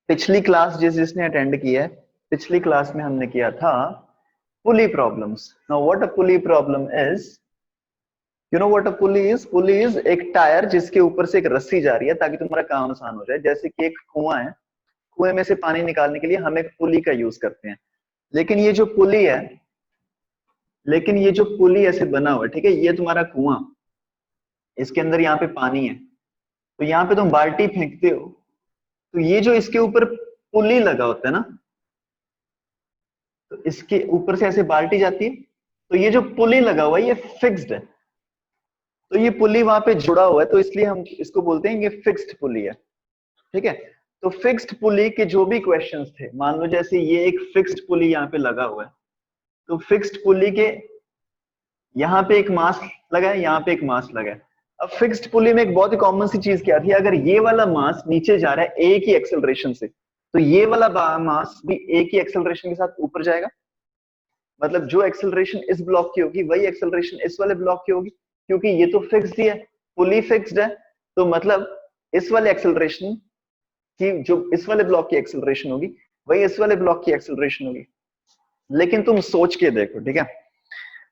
पिछली क्लास जिसने अटेंड किया है, पिछली क्लास में हमने किया था pulley problems. Now what a pulley problem is, you know what a pulley is? Pulley is एक टायर जिसके ऊपर से एक रस्सी जा रही है ताकि तुम्हारा काम आसान हो जाए। जैसे कि एक कुआं है, कुएं में से पानी निकालने के लिए हम एक पुली का यूज करते हैं। लेकिन ये जो पुली है, लेकिन ये जो पुली ऐसे बना हुआ है, ठीक है, ये तुम्हारा कुआं, इसके अंदर यहाँ पे पानी है, तो यहाँ पे तुम बाल्टी फेंकते हो, तो ये जो इसके ऊपर पुली लगा होता है ना, तो इसके ऊपर से ऐसे बाल्टी जाती है, तो ये जो पुली लगा हुआ है ये फिक्स्ड है, तो ये पुली वहां पे जुड़ा हुआ है, तो इसलिए हम इसको बोलते हैं ये फिक्स्ड पुली है। ठीक है, तो फिक्स्ड पुली के जो भी क्वेश्चंस थे, मान लो जैसे ये एक फिक्स्ड पुली यहाँ पे लगा हुआ है, तो फिक्स्ड पुली के यहाँ पे एक मास लगा है, यहाँ पे एक मास लगा है। अब फिक्स्ड पुली में एक बहुत ही कॉमन सी चीज क्या थी, अगर ये वाला मास नीचे जा रहा है एक ही एक्सेलरेशन से, तो ये वाला मास भी एक ही एक्सेलरेशन के साथ ऊपर जाएगा। मतलब जो एक्सेलरेशन इस ब्लॉक की होगी वही एक्सेलरेशन इस वाले ब्लॉक की होगी, क्योंकि ये तो फिक्स्ड ही है, पुली फिक्स्ड है, तो मतलब इस वाले एक्सेलरेशन की, जो इस वाले ब्लॉक की एक्सेलरेशन होगी वही इस वाले ब्लॉक की एक्सेलरेशन होगी। लेकिन तुम सोच के देखो, ठीक है,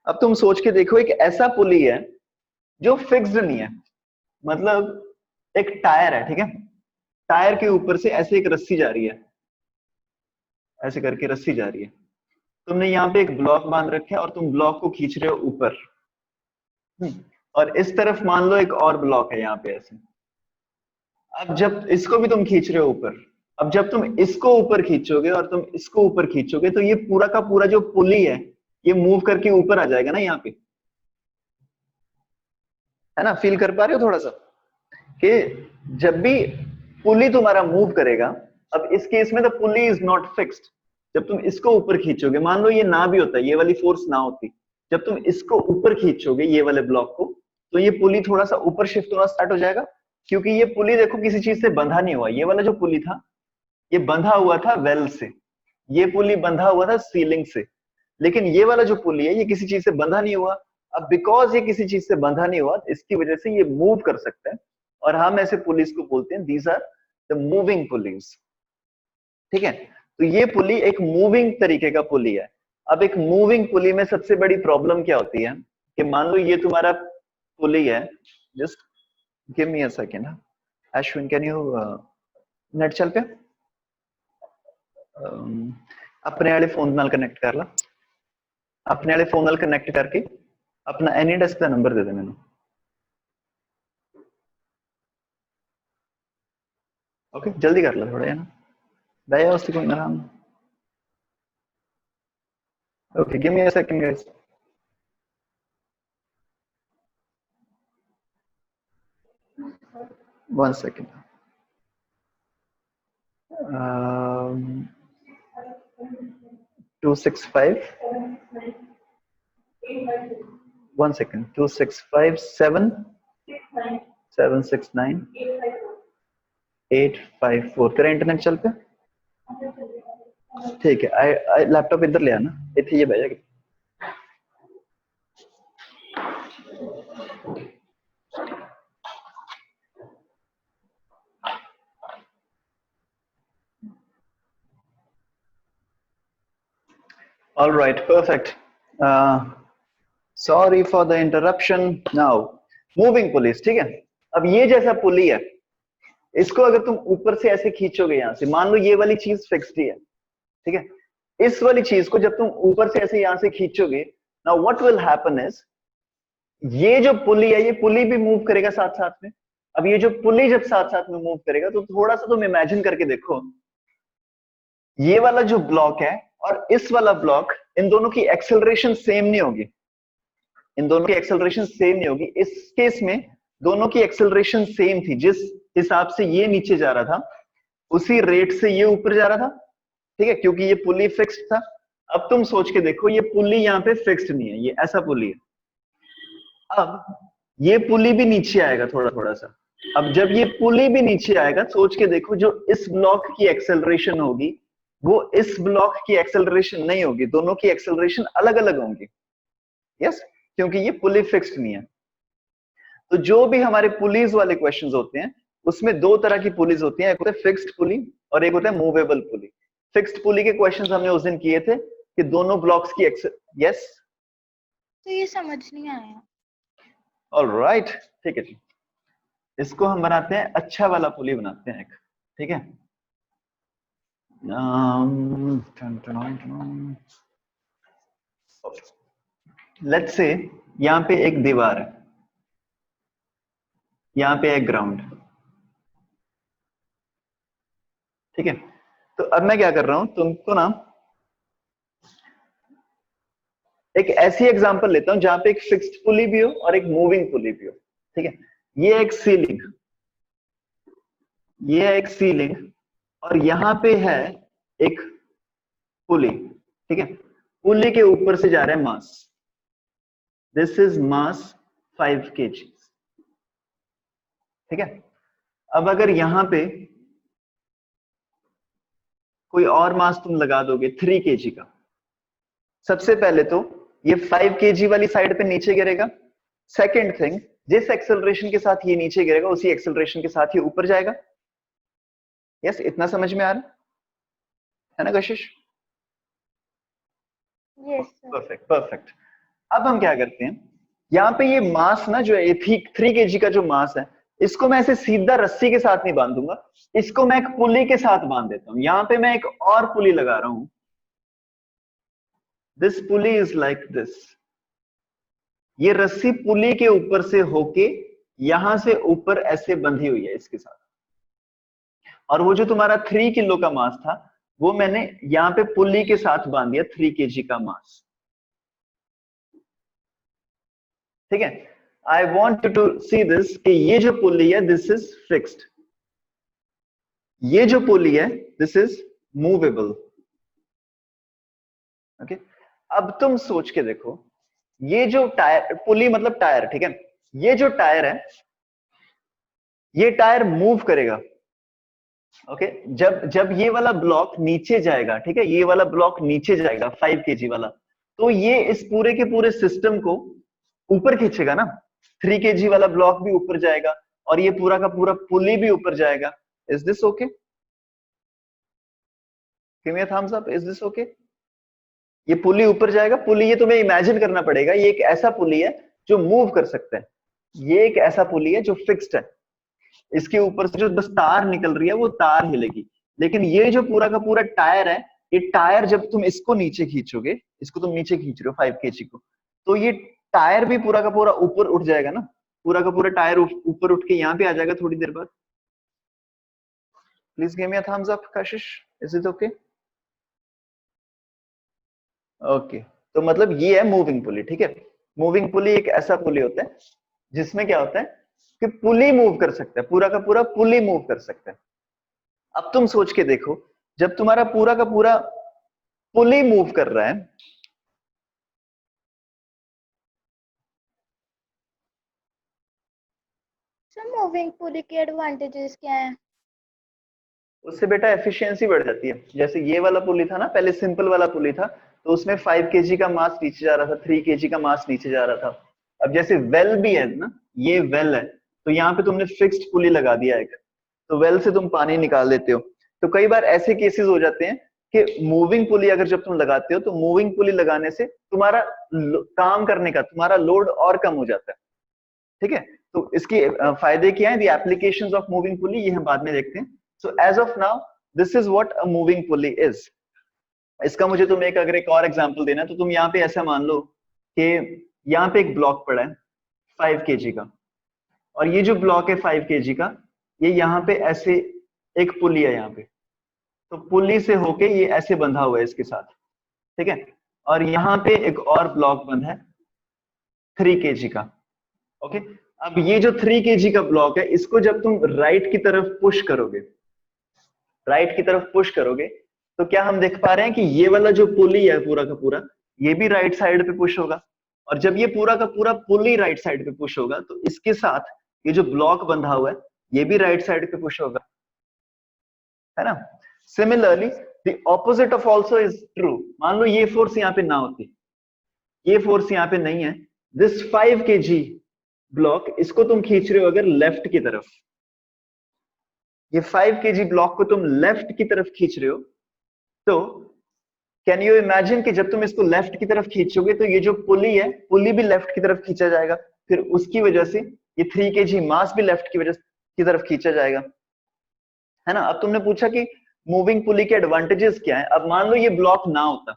अब तुम सोच के देखो, एक ऐसा पुली है जो फिक्स्ड नहीं है, मतलब एक टायर है, ठीक है, टायर के ऊपर से ऐसे एक रस्सी जा रही है, ऐसे करके रस्सी जा रही है, तुमने यहाँ पे एक ब्लॉक बांध रखे है और तुम ब्लॉक को खींच रहे हो ऊपर, और इस तरफ मान लो एक और ब्लॉक है यहाँ पे ऐसे। अब जब इसको भी तुम खींच रहे हो ऊपर, अब जब तुम इसको ऊपर खींचोगे और तुम इसको ऊपर खींचोगे, तो ये पूरा का पूरा जो पुली है ये मूव करके ऊपर आ जाएगा ना यहाँ पे, है ना? फील कर पा रहे हो थोड़ा सा कि जब भी पुली तुम्हारा मूव करेगा, अब इस केस में the pulley is not fixed, जब तुम इसको ऊपर खींचोगे, मान लो ये ना भी होता, ये वाली फोर्स ना होती, जब तुम इसको ऊपर खींचोगे ये वाले ब्लॉक को, तो ये पुली थोड़ा सा ऊपर शिफ्ट होना स्टार्ट हो जाएगा, क्योंकि ये पुली देखो किसी चीज से बंधा नहीं हुआ, ये वाला जो पुली था ये बंधा हुआ था वेल से, ये पुली बंधा हुआ था सीलिंग से, लेकिन ये वाला जो पुली है ये किसी चीज से बंधा नहीं हुआ। अब बिकॉज ये किसी चीज से बंधा नहीं हुआ, इसकी वजह से ये मूव कर सकता है, और हम ऐसे पुलिस को बोलते हैं these are the moving pulleys. ठीक है, तो ये पुली एक मूविंग तरीके का पुली है। अब एक मूविंग पुली में सबसे बड़ी प्रॉब्लम क्या होती है कि मान लो ये तुम्हारा पुली है, just give me a second, Ashwin can you net चल पे अपने वाले फोन नाल कनेक्ट कर ला, अपने वाले फोन नाल कनेक्ट करके अपना एनी डेस्क का नंबर दे दे मैंने। ओके जल्दी कर लो थोड़ा, है ना, दया उससे कोई नाराम। Okay give me a second guys. One second. 265 one second 2657 769 854। तेरा इंटरनेट चल पे? ठीक है, आई लैपटॉप इधर ले आना, इतने ये बह जाएगी। All right, perfect. Sorry for the interruption. Now, moving police, ठीक है। अब ये जैसा पुली है, इसको अगर तुम ऊपर से ऐसे खींचोगे, यहां से मान लो ये वाली चीज फिक्स्ड ही है, ठीक है, इस वाली चीज को जब तुम ऊपर से ऐसे यहां से खींचोगे, now what will happen is, ये जो पुली है ये पुली भी मूव करेगा साथ साथ में। अब ये जो पुली जब साथ साथ में मूव करेगा, तो थोड़ा सा तुम इमेजिन करके देखो, ये वाला जो ब्लॉक है और इस वाला ब्लॉक, इन दोनों की एक्सेलरेशन सेम नहीं होगी, इन दोनों की एक्सेलरेशन सेम नहीं होगी। इस केस में दोनों की एक्सेलरेशन सेम थी, जिस हिसाब से ये नीचे जा रहा था उसी रेट से ये ऊपर जा रहा था, ठीक है, क्योंकि ये पुली फिक्स्ड था। अब तुम सोच के देखो, ये पुली यहाँ पे फिक्स्ड नहीं है, ये ऐसा पुली है, अब ये पुली भी नीचे आएगा थोड़ा थोड़ा सा। अब जब ये पुली भी नीचे आएगा, सोच के देखो, जो इस ब्लॉक की एक्सेलरेशन होगी वो इस ब्लॉक की एक्सेलरेशन नहीं होगी, दोनों की एक्सेलरेशन अलग अलग होंगी। यस, क्योंकि ये पुली फिक्स्ड नहीं है। तो जो भी हमारे पुलीज वाले क्वेश्चंस होते हैं उसमें दो तरह की पुलीज होती हैं, एक होता है फिक्स्ड पुली और एक होता है मूवेबल पुली। फिक्स्ड पुली के क्वेश्चंस हमने उस दिन किए थे कि दोनों ब्लॉक्स की यस, तो ये समझ नहीं आया। ऑलराइट, ठीक है जी। इसको हम बनाते हैं अच्छा वाला पुली बनाते हैं एक, ठीक है। लेट्स से यहां पे एक दीवार है, यहां पे एक ग्राउंड, ठीक है। तो अब मैं क्या कर रहा हूं, तुमको ना एक ऐसी एग्जांपल लेता हूं जहां पे एक फिक्स्ड पुली भी हो और एक मूविंग पुली भी हो, ठीक है। ये एक सीलिंग, ये है एक सीलिंग और यहां पे है एक पुली, ठीक है। पुली के ऊपर से जा रहा है मास, दिस इज मास 5 kg, ठीक है। अब अगर यहां पे कोई और मास तुम लगा दोगे 3 kg का, सबसे पहले तो ये 5 kg वाली साइड पे नीचे गिरेगा। सेकेंड थिंग, जिस एक्सेलरेशन के साथ ये नीचे गिरेगा उसी एक्सेलरेशन के साथ ये ऊपर जाएगा। यस, इतना समझ में आ रहा है ना कशिश? Yes sir. Perfect perfect. अब हम क्या करते हैं, यहाँ पे ये मास ना जो है 3 kg का जो मास है, इसको मैं ऐसे सीधा रस्सी के साथ नहीं बांधूंगा, इसको मैं एक पुली के साथ बांध देता हूं। यहाँ पे मैं एक और पुली लगा रहा हूं, this pulley is like this. ये रस्सी पुली के ऊपर से होके यहां से ऊपर ऐसे बंधी हुई है इसके साथ, और वो जो तुम्हारा 3 किलो का मास था वो मैंने यहाँ पे पुली के साथ बांध दिया 3 kg का मास, ठीक है। I want to see this कि ये जो पुली है दिस इज फिक्स्ड, ये जो पुली है दिस इज मूवेबल, ओके। अब तुम सोच के देखो, ये जो टायर, पुली मतलब टायर, ठीक है। ये जो टायर है ये टायर मूव करेगा, ओके। जब जब ये वाला ब्लॉक नीचे जाएगा, ठीक है, ये वाला ब्लॉक नीचे जाएगा 5 kg वाला, तो ये इस पूरे के पूरे सिस्टम को ऊपर खींचेगा ना। 3 kg वाला ब्लॉक भी ऊपर जाएगा और ये पूरा का पूरा पुली भी ऊपर जाएगा। Is this okay? Give me a thumbs up, is this okay? ये पुली ऊपर जाएगा, पुली ये तुम्हें इमेजिन करना पड़ेगा, ये एक ऐसा पुली है जो मूव कर सकता है, ये एक ऐसा पुली है जो फिक्स्ड है, इसके ऊपर से जो बस तार निकल रही है वो तार हिलेगी। लेकिन ये जो पूरा का पूरा टायर है, ये टायर जब तुम इसको नीचे खींचोगे, इसको तुम नीचे खींच रहे हो 5 kg को, तो ये टायर भी पूरा का पूरा ऊपर उठ जाएगा ना, पूरा का पूरा टायर ऊपर उठ के यहाँ पे आ जाएगा थोड़ी देर बाद। Please give me a thumbs up Kashish, is it okay? Okay, तो मतलब ये है मूविंग पुली, ठीक है। मूविंग पुली एक ऐसा पुली होता है जिसमें क्या होता है कि पुली मूव कर सकता है, पूरा का पूरा पुली मूव कर सकता है। अब तुम सोच के देखो, जब तुम्हारा पूरा का पूरा पुली मूव कर रहा है, सर मूविंग पुली के एडवांटेजेस क्या है? उससे बेटा एफिशिएंसी बढ़ जाती है। जैसे ये वाला पुली था ना, पहले सिंपल वाला पुली था, तो उसमें 5 kg का मास नीचे जा रहा था, 3 kg का मास नीचे जा रहा था। अब जैसे वेल भी है ना, ये वेल है, तो यहाँ पे तुमने फिक्स्ड पुली लगा दिया एक, तो वेल से तुम पानी निकाल देते हो। तो कई बार ऐसे केसेस हो जाते हैं कि मूविंग पुली अगर जब तुम लगाते हो, तो मूविंग पुली लगाने से तुम्हारा काम करने का तुम्हारा लोड और कम हो जाता है, ठीक है। तो इसके फायदे क्या है, the applications of moving pulley, ये हम बाद में देखते हैं। So as of now this is what a moving pulley is. इसका मुझे तुम्हें एक अगर एक और एग्जांपल देना है, तो तुम यहाँ पे ऐसा मान लो कि यहाँ पे एक ब्लॉक पड़ा है 5 kg का, और ये जो ब्लॉक है 5 kg का, ये यहाँ पे ऐसे एक पुली है यहाँ पे, तो पुली से होके ये ऐसे बंधा हुआ है इसके साथ, ठीक है। और यहाँ पे एक और ब्लॉक बंधा है 3 kg का, ओके। अब ये जो 3 kg का ब्लॉक है, इसको जब तुम राइट की तरफ पुश करोगे, राइट की तरफ पुश करोगे, तो क्या हम देख पा रहे हैं कि ये वाला जो पुली है पूरा का पूरा, ये भी राइट साइड पे पुश होगा। और जब ये पूरा का पूरा पुली राइट साइड पे पुश होगा, तो इसके साथ ये जो ब्लॉक बंधा हुआ है ये भी राइट साइड पे पुश होगा, है ना। Similarly the opposite of also is true. मान लो ये फोर्स यहाँ पे ना होती, ये फोर्स यहाँ पे नहीं है, दिस 5 kg ब्लॉक, इसको तुम खींच रहे हो अगर लेफ्ट की तरफ, ये 5 kg ब्लॉक को तुम लेफ्ट की तरफ खींच रहे हो, तो कैन यू इमेजिन कि जब तुम इसको लेफ्ट की तरफ खींचोगे तो ये जो पुली है, पुली भी लेफ्ट की तरफ खींचा जाएगा, फिर उसकी वजह से ये 3 kg मास भी लेफ्ट की वजह की तरफ खींचा जाएगा, है ना। अब तुमने पूछा कि मूविंग पुली के एडवांटेजेस क्या है। अब मान लो ये ब्लॉक ना होता,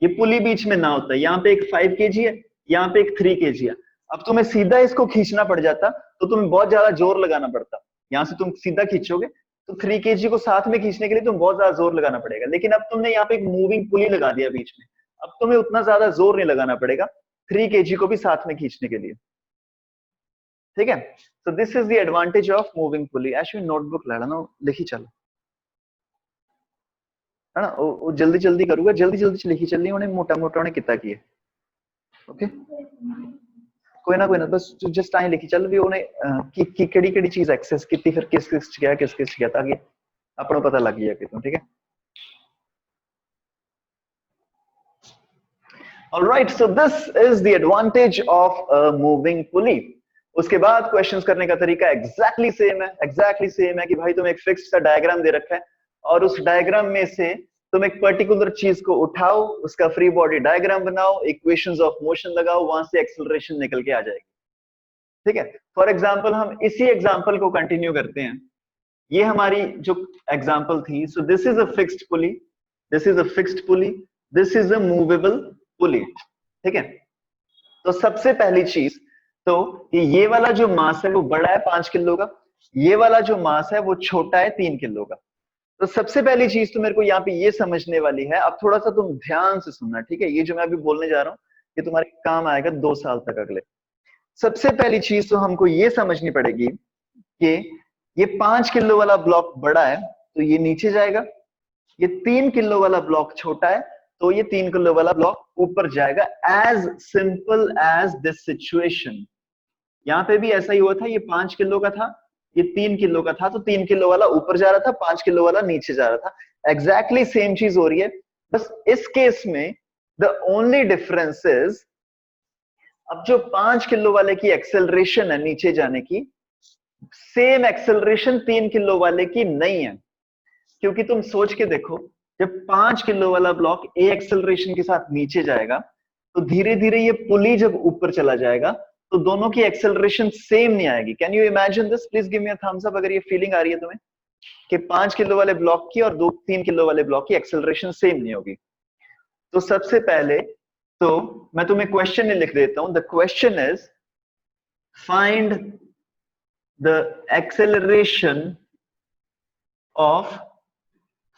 ये पुली बीच में ना होता, यहाँ पे एक 5 kg है, यहाँ पे एक 3 kg है, अब तुम्हें सीधा इसको खींचना पड़ जाता तो तुम्हें बहुत ज्यादा जोर लगाना पड़ता। यहाँ से तुम सीधा खींचोगे तो 3 kg को साथ में खींचने के लिए तुम बहुत ज्यादा जोर लगाना पड़ेगा, लेकिन अब तुमने यहाँ पे एक मूविंग पुली लगा दिया बीच में, अब तुम्हें उतना ज्यादा जोर नहीं लगाना पड़ेगा 3 kg को भी साथ में खींचने के लिए, ठीक है। So this is the advantage of moving pulley. ऐसे नोटबुक लेना, लिखी चल, है ना, वो जल्दी जल्दी करूंगा, जल्दी जल्दी लिखी चलनी, उन्हें मोटा मोटा उन्हें कितना किए, ओके कोई ना बस जस्ट आई लिखी चल भी उन्हें की केड़ी चीज एक्सेस की, फिर किस गया ताकि अपनों पता लग गया कि, ठीक है। Alright, so this is the advantage of a moving pulley. उसके बाद क्वेश्चंस करने का तरीका एग्जैक्टली सेम है कि भाई तुम एक फिक्स्ड सा डायग्राम दे रखा है और उस डायग्राम में से तुम एक पर्टिकुलर चीज को उठाओ, उसका फ्री बॉडी डायग्राम बनाओ, इक्वेशंस ऑफ मोशन लगाओ, वहां से एक्सेलरेशन निकल के आ जाएगी, ठीक है। फॉर एग्जांपल हम इसी एग्जांपल को कंटिन्यू करते हैं, ये हमारी जो एग्जांपल थी। सो this is a fixed pulley, this is a fixed pulley, this is a movable pulley, ठीक है। तो सबसे पहली चीज तो ये वाला जो मास है वो बड़ा है 5 किलो का, ये वाला जो मास है वो छोटा है 3 किलो का। तो सबसे पहली चीज तो मेरे को यहाँ पे ये समझने वाली है, अब थोड़ा सा तुम ध्यान से सुनना, ठीक है। ये जो मैं अभी बोलने जा रहा हूँ ये तुम्हारे काम आएगा 2 साल तक अगले। सबसे पहली चीज तो हमको ये समझनी पड़ेगी कि ये 5 किलो वाला ब्लॉक बड़ा है तो ये नीचे जाएगा, ये 3 किलो वाला ब्लॉक छोटा है तो ये 3 किलो वाला ब्लॉक ऊपर जाएगा। As simple as this situation. यहाँ पे भी ऐसा ही हुआ था, ये 5 किलो का था, ये 3 किलो का था, तो 3 किलो वाला ऊपर जा रहा था, 5 किलो वाला नीचे जा रहा था। एग्जैक्टली सेम चीज हो रही है, बस इस केस में द ओनली डिफरेंस इज अब जो 5 किलो वाले की एक्सेलरेशन है नीचे जाने की, सेम एक्सेलरेशन 3 किलो वाले की नहीं है। क्योंकि तुम सोच के देखो, जब 5 किलो वाला ब्लॉक ए एक्सेलरेशन के साथ नीचे जाएगा तो धीरे धीरे ये पुली जब ऊपर चला जाएगा तो दोनों की एक्सेलरेशन सेम नहीं आएगी। Can you imagine this? Please give me a thumbs up अगर ये फीलिंग आ रही है तुम्हें कि 5 किलो वाले ब्लॉक की और 3 किलो वाले ब्लॉक की एक्सेलरेशन सेम नहीं होगी। तो सबसे पहले तो मैं तुम्हें क्वेश्चन में लिख देता हूं। The question is find the acceleration of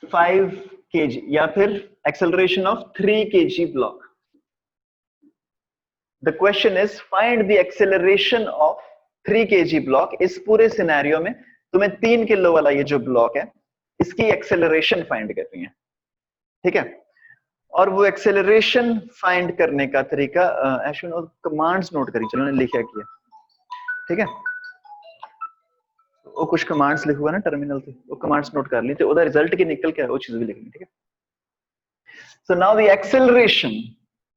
5 kg या फिर acceleration of 3 kg block. The question is find the acceleration of 3 kg block. इस पूरे सिनेरियो में तुम्हें 3 किलो वाला ये जो ब्लॉक है इसकी एक्सेलरेशन फाइंड करनी है, ठीक है। और वो एक्सेलरेशन फाइंड करने का तरीका कमांड्स नोट करी चलो, लिखा किया, ठीक है। वो कुछ कमांड्स लिखूंगा ना टर्मिनल पे, वो कमांड्स नोट कर ली तो उधर रिजल्ट की निकल के वो चीज भी लिखनी, ठीक है। So now the acceleration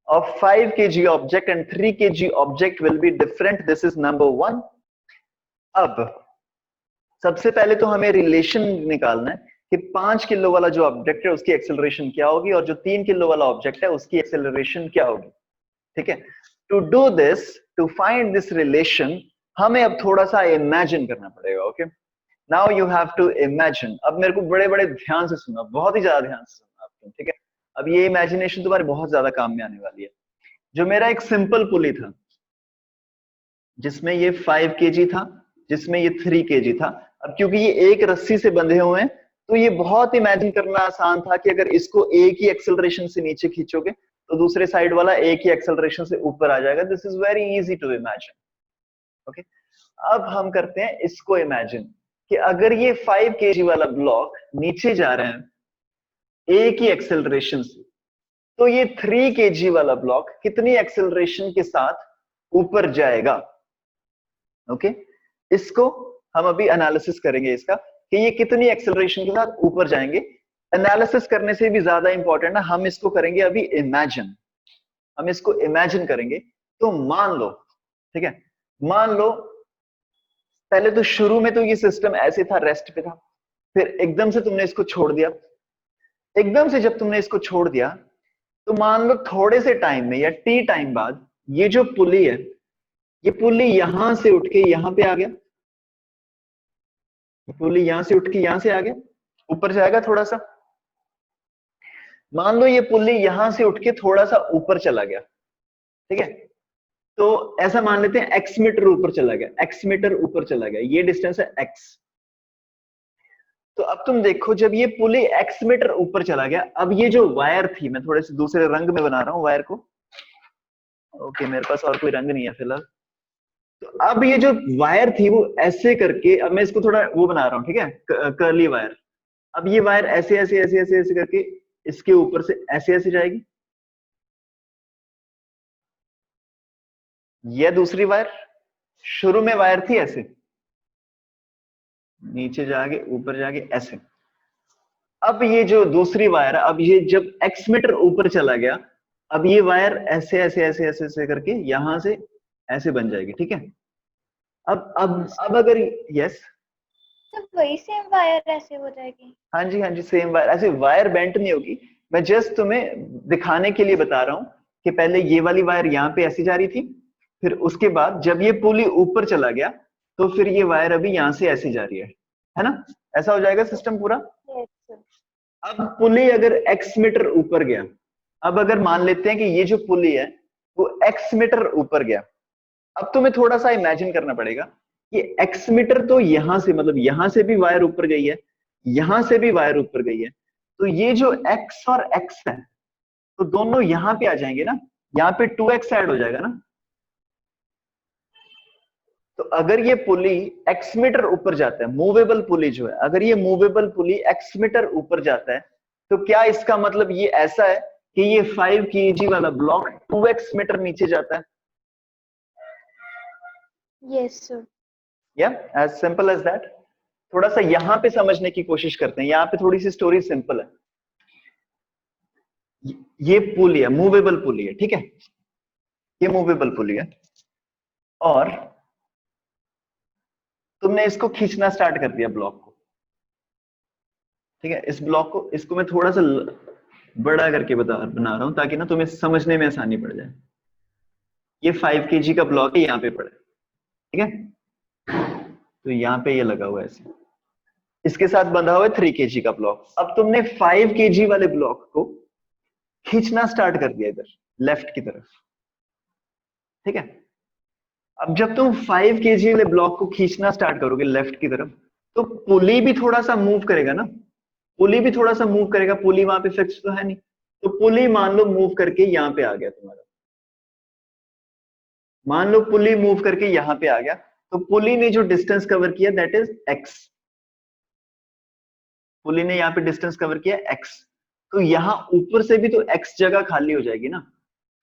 of 5 kg object and 3 kg object will be different. This is number 1. अब सबसे पहले तो हमें रिलेशन निकालना है कि 5 किलो वाला जो ऑब्जेक्ट है उसकी एक्सेलरेशन क्या होगी और जो 3 किलो वाला ऑब्जेक्ट है उसकी एक्सेलरेशन क्या होगी, ठीक है। To do this, to find this relation, हमें अब थोड़ा सा इमेजिन करना पड़ेगा, okay. Now you have to imagine. अब मेरे को बड़े बड़े ध्यान से सुनना, बहुत ही ज्यादा ध्यान से सुनना आपको, ठीक है। अब ये इमेजिनेशन तुम्हारे बहुत ज्यादा काम में आने वाली है। जो मेरा एक सिंपल पुली था जिसमें ये 5 kg था, जिसमें ये 3 kg था, अब क्योंकि ये एक रस्सी से बंधे हुए हैं तो ये बहुत इमेजिन करना आसान था कि अगर इसको एक ही एक्सेलरेशन से नीचे खींचोगे तो दूसरे साइड वाला एक ही एक्सेलरेशन से ऊपर आ जाएगा। This is very easy to imagine, okay. अब हम करते हैं इसको इमेजिन कि अगर ये 5 kg वाला ब्लॉक नीचे जा रहे हैं एक ही एक्सेलरेशन से, तो ये 3 kg वाला ब्लॉक कितनी एक्सेलरेशन के साथ ऊपर जाएगा, ओके। इसको हम अभी एनालिसिस करेंगे इसका कि ये कितनी एक्सेलरेशन के साथ ऊपर जाएंगे। एनालिसिस करने से भी ज्यादा इंपॉर्टेंट है, हम इसको करेंगे अभी इमेजिन, हम इसको इमेजिन करेंगे। तो मान लो, ठीक है, मान लो पहले तो शुरू में तो ये सिस्टम ऐसे था, रेस्ट पे था, फिर एकदम से तुमने इसको छोड़ दिया। एकदम से जब तुमने इसको छोड़ दिया तो मान लो थोड़े से टाइम में या टी टाइम बाद ये जो पुली है, ये पुली यहां से उठ के यहां पे आ गया, पुली यहां से उठ के यहां से आ गया, ऊपर जाएगा थोड़ा सा। मान लो ये पुली यहां से उठ के थोड़ा सा ऊपर चला गया, ठीक है, तो ऐसा मान लेते हैं एक्स मीटर ऊपर चला गया, एक्स मीटर ऊपर चला गया, ये डिस्टेंस है एक्स। तो अब तुम देखो जब ये पुली एक्स मीटर ऊपर चला गया, अब ये जो वायर थी, मैं थोड़े से दूसरे रंग में बना रहा हूं वायर को, ओके मेरे पास और कोई रंग नहीं है फिलहाल। तो अब ये जो वायर थी वो ऐसे करके, अब मैं इसको थोड़ा वो बना रहा हूं, ठीक है, कर्ली वायर। अब ये वायर ऐसे ऐसे ऐसे ऐसे ऐसे करके इसके ऊपर से ऐसे ऐसे जाएगी। ये दूसरी वायर, शुरू में वायर थी ऐसे, नीचे जाके ऊपर जाके ऐसे। अब ये जो दूसरी वायर है, अब ये जब एक्स मीटर ऊपर चला गया, अब ये वायर ऐसे ऐसे ऐसे ऐसे ऐसे करके यहां से ऐसे बन जाएगी, ठीक है। अब अगर यस, तो वही सेम वायर ऐसे हो जाएगी। हाँ जी हाँ जी, सेम वायर, ऐसे वायर बेंट नहीं होगी। मैं जस्ट तुम्हें दिखाने के लिए बता रहा हूं कि पहले ये वाली वायर यहाँ पे ऐसी जा रही थी, फिर उसके बाद जब ये पुली ऊपर चला गया तो फिर ये वायर अभी यहाँ से ऐसी जा रही है ना, ऐसा हो जाएगा सिस्टम पूरा। Yes sir. अब पुली अगर एक्स मीटर ऊपर गया, अब अगर मान लेते हैं कि ये जो पुली है वो एक्स मीटर ऊपर गया, अब तुम्हें थोड़ा सा इमेजिन करना पड़ेगा कि एक्स मीटर तो यहां से, मतलब यहां से भी वायर ऊपर गई है, यहां से भी वायर ऊपर गई है, तो ये जो एक्स और एक्स है तो दोनों यहां पे आ जाएंगे ना, यहाँ पे 2x ऐड हो जाएगा ना। तो अगर ये पुली एक्स मीटर ऊपर जाता है, मूवेबल पुली जो है, अगर ये मूवेबल पुली एक्स मीटर ऊपर जाता है, तो क्या इसका मतलब ये ऐसा है कि ये 5 kg वाला ब्लॉक 2x मीटर नीचे जाता है? Yes sir. या एज सिंपल एज दैट। थोड़ा सा यहां पे समझने की कोशिश करते हैं, यहाँ पे थोड़ी सी स्टोरी सिंपल है। ये पुली है, मूवेबल पुली है, ठीक है, ये मूवेबल पुली है, और तुमने इसको खींचना स्टार्ट कर दिया ब्लॉक को, ठीक है। इस ब्लॉक को, इसको मैं थोड़ा सा बड़ा करके बना रहा हूं ताकि ना तुम्हें समझने में आसानी पड़ जाए। ये 5 kg का ब्लॉक है, यहाँ पे पड़ा है, ठीक है, तो यहाँ पे ये लगा हुआ है ऐसे, इसके साथ बंधा हुआ है 3 kg का ब्लॉक। अब तुमने 5 kg वाले ब्लॉक को खींचना स्टार्ट कर दिया इधर लेफ्ट की तरफ, ठीक है। अब जब तुम 5 kg वाले ब्लॉक को खींचना स्टार्ट करोगे लेफ्ट की तरफ, तो पुली भी थोड़ा सा मूव करेगा ना, पुली भी थोड़ा सा मूव करेगा, पुली वहां पे फिक्स तो है नहीं, तो पुली मान लो मूव करके यहां पे आ गया तुम्हारा, मान लो पुली मूव करके यहां पे आ गया, तो पुली ने जो डिस्टेंस कवर किया दैट इज एक्स, पुली ने यहाँ पे डिस्टेंस कवर किया एक्स, तो यहां ऊपर से भी तो एक्स जगह खाली हो जाएगी ना।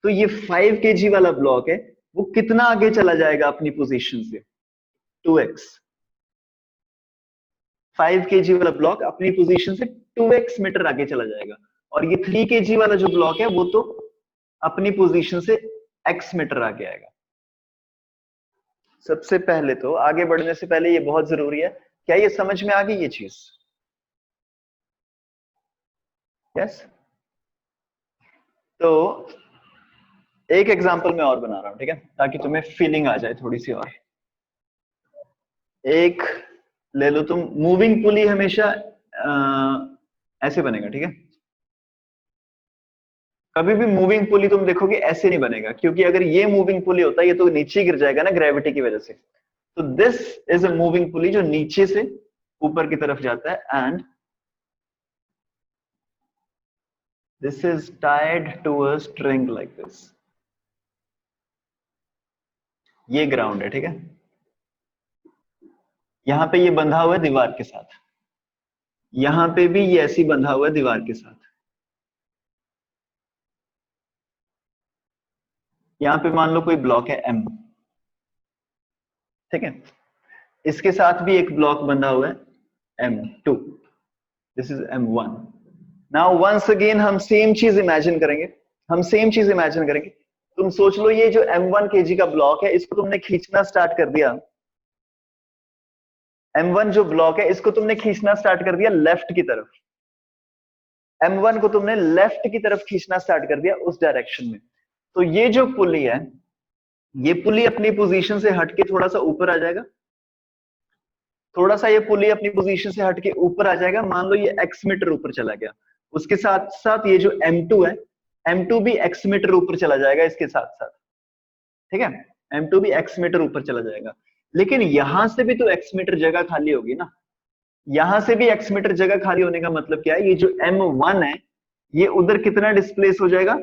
तो ये 5 kg वाला ब्लॉक है, वो कितना आगे चला जाएगा अपनी पोजीशन से? 2x। 5 kg वाला ब्लॉक अपनी पोजीशन से 2x मीटर आगे चला जाएगा, और ये 3 kg वाला जो ब्लॉक है वो तो अपनी पोजीशन से x मीटर आगे आएगा। सबसे पहले तो आगे बढ़ने से पहले ये बहुत जरूरी है, क्या ये समझ में आ गई ये चीज? यस। तो एक एग्जांपल मैं और बना रहा हूं, ठीक है, ताकि तुम्हें फीलिंग आ जाए थोड़ी सी और। एक ले लो तुम, मूविंग पुली हमेशा ऐसे बनेगा, ठीक है, कभी भी मूविंग पुली तुम देखोगे ऐसे नहीं बनेगा, क्योंकि अगर ये मूविंग पुली होता है ये तो नीचे गिर जाएगा ना ग्रेविटी की वजह से। तो this is a moving pulley जो नीचे से ऊपर की तरफ जाता है, and this is tied to a string like this. ये ग्राउंड है, ठीक है, यहां पे ये बंधा हुआ है दीवार के साथ, यहां पे भी ये ऐसी बंधा हुआ है दीवार के साथ, यहां पे मान लो कोई ब्लॉक है M, ठीक है, इसके साथ भी एक ब्लॉक बंधा हुआ है M2, this is M1। Now once again हम सेम चीज इमेजिन करेंगे, हम सेम चीज इमेजिन करेंगे। तुम सोच लो ये जो M1 kg का ब्लॉक है इसको तुमने खींचना स्टार्ट कर दिया, M1 जो ब्लॉक है इसको तुमने खींचना स्टार्ट कर दिया लेफ्ट की तरफ, M1 को तुमने लेफ्ट की तरफ खींचना स्टार्ट कर दिया उस डायरेक्शन में। तो ये जो पुली है, ये पुली अपनी पोजीशन से हटके थोड़ा सा ऊपर आ जाएगा, थोड़ा सा ये पुली अपनी पोजीशन से हटके ऊपर आ जाएगा। मान लो ये x मीटर ऊपर चला गया, उसके साथ साथ ये जो M2 है, M2 भी x मीटर ऊपर चला जाएगा इसके साथ साथ, ठीक है, M2 भी x मीटर ऊपर चला जाएगा। लेकिन यहां से भी तो x मीटर जगह खाली होगी ना, यहां से भी x मीटर जगह खाली होने का मतलब क्या है, ये जो M1 है ये उधर कितना डिस्प्लेस हो जाएगा,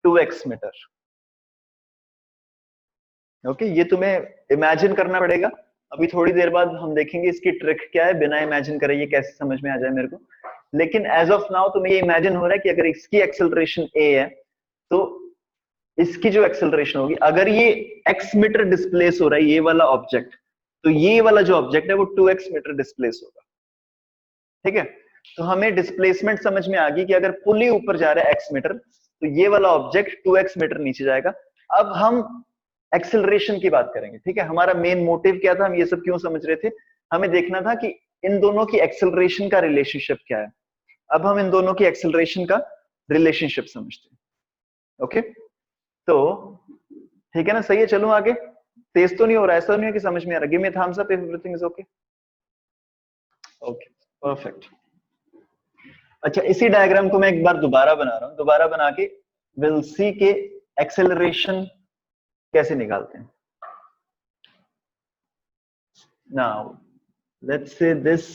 2x मीटर। ओके, ये तुम्हें इमेजिन करना पड़ेगा, अभी थोड़ी देर बाद हम देखेंगे इसकी ट्रिक क्या है, बिना इमेजिन करे ये कैसे समझ में आ जाए मेरे को। लेकिन एज ऑफ नाउ तुम्हें ये इमेजिन हो रहा है कि अगर इसकी एक्सेलरेशन a है तो इसकी जो एक्सेलरेशन होगी, अगर ये x मीटर डिस्प्लेस हो रहा है ये वाला ऑब्जेक्ट, तो ये वाला जो ऑब्जेक्ट है वो 2x मीटर डिस्प्लेस होगा, ठीक है। तो हमें डिस्प्लेसमेंट समझ में आ गई कि अगर पुली ऊपर जा रहा है x मीटर तो ये वाला ऑब्जेक्ट 2x मीटर नीचे जाएगा। अब हम एक्सेलरेशन की बात करेंगे, ठीक है। हमारा मेन मोटिव क्या था, हम ये सब क्यों समझ रहे थे, हमें देखना था कि इन दोनों की एक्सेलरेशन का रिलेशनशिप क्या है। अब हम इन दोनों की एक्सेलरेशन का रिलेशनशिप समझते हैं, ओके। तो ठीक है ना, सही है, चलो आगे। तेज तो नहीं हो रहा, ऐसा नहीं है कि समझ में आ रहा। Give me thumbs up if everything is okay. Okay, perfect. अच्छा, इसी डायग्राम को मैं एक बार दोबारा बना रहा हूं, दोबारा बना के विल सी के एक्सेलरेशन कैसे निकालते हैं। नाउ लेट्स से दिस,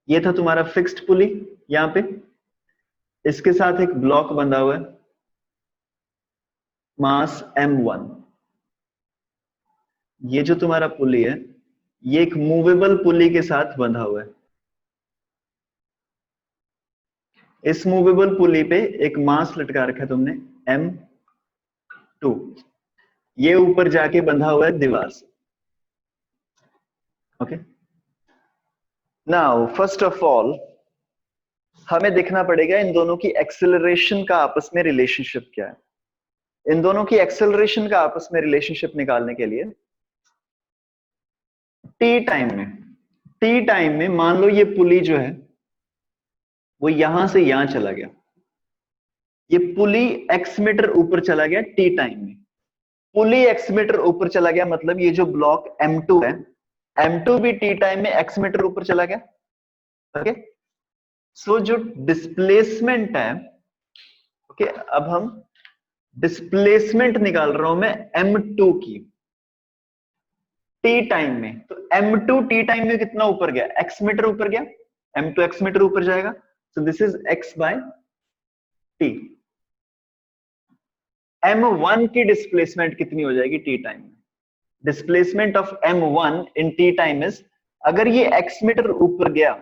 ये था तुम्हारा फिक्स्ड पुली, यहां पे इसके साथ एक ब्लॉक बंधा हुआ है, मास M1। ये जो तुम्हारा पुली है ये एक मूवेबल पुली के साथ बंधा हुआ है। इस मूवेबल पुली पे एक मास लटका रखा है तुमने M2, ये ऊपर जाके बंधा हुआ है दीवार से, okay. Now first of all हमें देखना पड़ेगा इन दोनों की एक्सेलरेशन का आपस में रिलेशनशिप क्या है। इन दोनों की एक्सेलरेशन का आपस में रिलेशनशिप निकालने के लिए टी टाइम में मान लो ये पुली जो है वो यहां से यहां चला गया, ये पुली x मीटर ऊपर चला गया टी टाइम में। पुली x मीटर ऊपर चला गया मतलब ये जो ब्लॉक M2 है, M2 भी टी टाइम में x मीटर ऊपर चला गया, ओके। सो जो डिस्प्लेसमेंट है, ओके, अब हम डिस्प्लेसमेंट निकाल रहा हूं मैं M2 की टी टाइम में। तो M2 टी टाइम में कितना ऊपर गया, x मीटर ऊपर गया, M2 x मीटर ऊपर जाएगा, so this is x by t. M1 की डिस्प्लेसमेंट कितनी हो जाएगी टी टाइम में, displacement of M1 in t time is, अगर ये x मीटर ऊपर गया,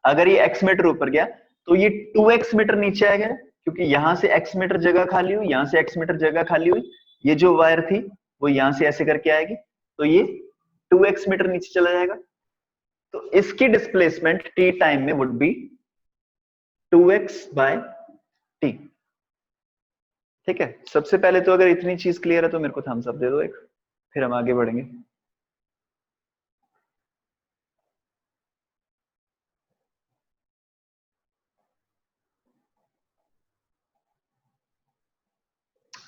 अगर ये x मीटर ऊपर गया तो ये 2x मीटर नीचे आ गया, क्योंकि यहां से x मीटर जगह खाली हुई, यहां से x मीटर जगह खाली हुई, ये जो वायर थी वो यहां से ऐसे करके आएगी, तो ये 2x मीटर नीचे चला जाएगा। तो इसकी डिस्प्लेसमेंट t टाइम में would be 2x by t, ठीक है। सबसे पहले तो अगर इतनी चीज क्लियर है तो मेरे को थम्स अप दे दो एक, फिर हम आगे बढ़ेंगे।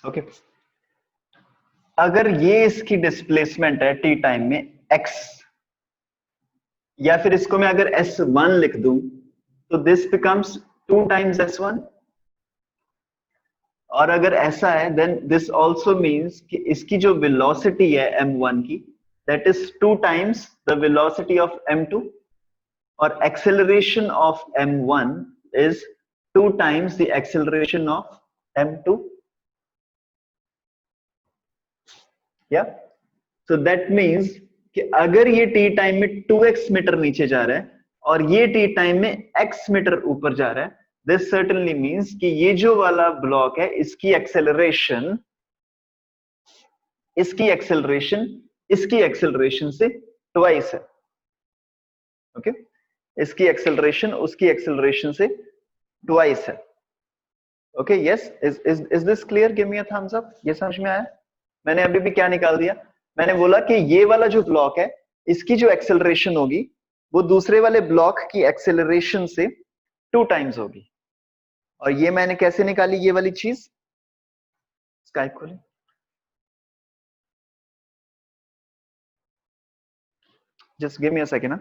ओके, अगर ये इसकी डिस्प्लेसमेंट है टी टाइम में x, या फिर इसको मैं अगर S1 लिख दूं तो दिस बिकम्स 2 टाइम्स S1, और अगर ऐसा है देन दिस आल्सो मींस कि इसकी जो वेलोसिटी है M1 की that is 2 times the velocity of M2, और acceleration of M1 is 2 times the acceleration of M2, या सो दैट मींस कि अगर ये टी टाइम में 2x मीटर नीचे जा रहा है और ये टी टाइम में x मीटर ऊपर जा रहा है, दिस सर्टेनली मींस कि ये जो वाला ब्लॉक है इसकी एक्सेलरेशन इसकी एक्सेलरेशन से ट्वाइस है, ओके। इसकी एक्सेलरेशन उसकी एक्सेलरेशन से ट्वाइस है, okay. Yes, is this clear? Give me a thumbs up. ये समझ में आया? मैंने अभी भी क्या निकाल दिया, मैंने बोला कि ये वाला जो ब्लॉक है इसकी जो एक्सेलरेशन होगी वो दूसरे वाले ब्लॉक की एक्सेलरेशन से 2 टाइम्स होगी। और ये मैंने कैसे निकाली ये वाली चीज? स्काइप खोले, just give me a second.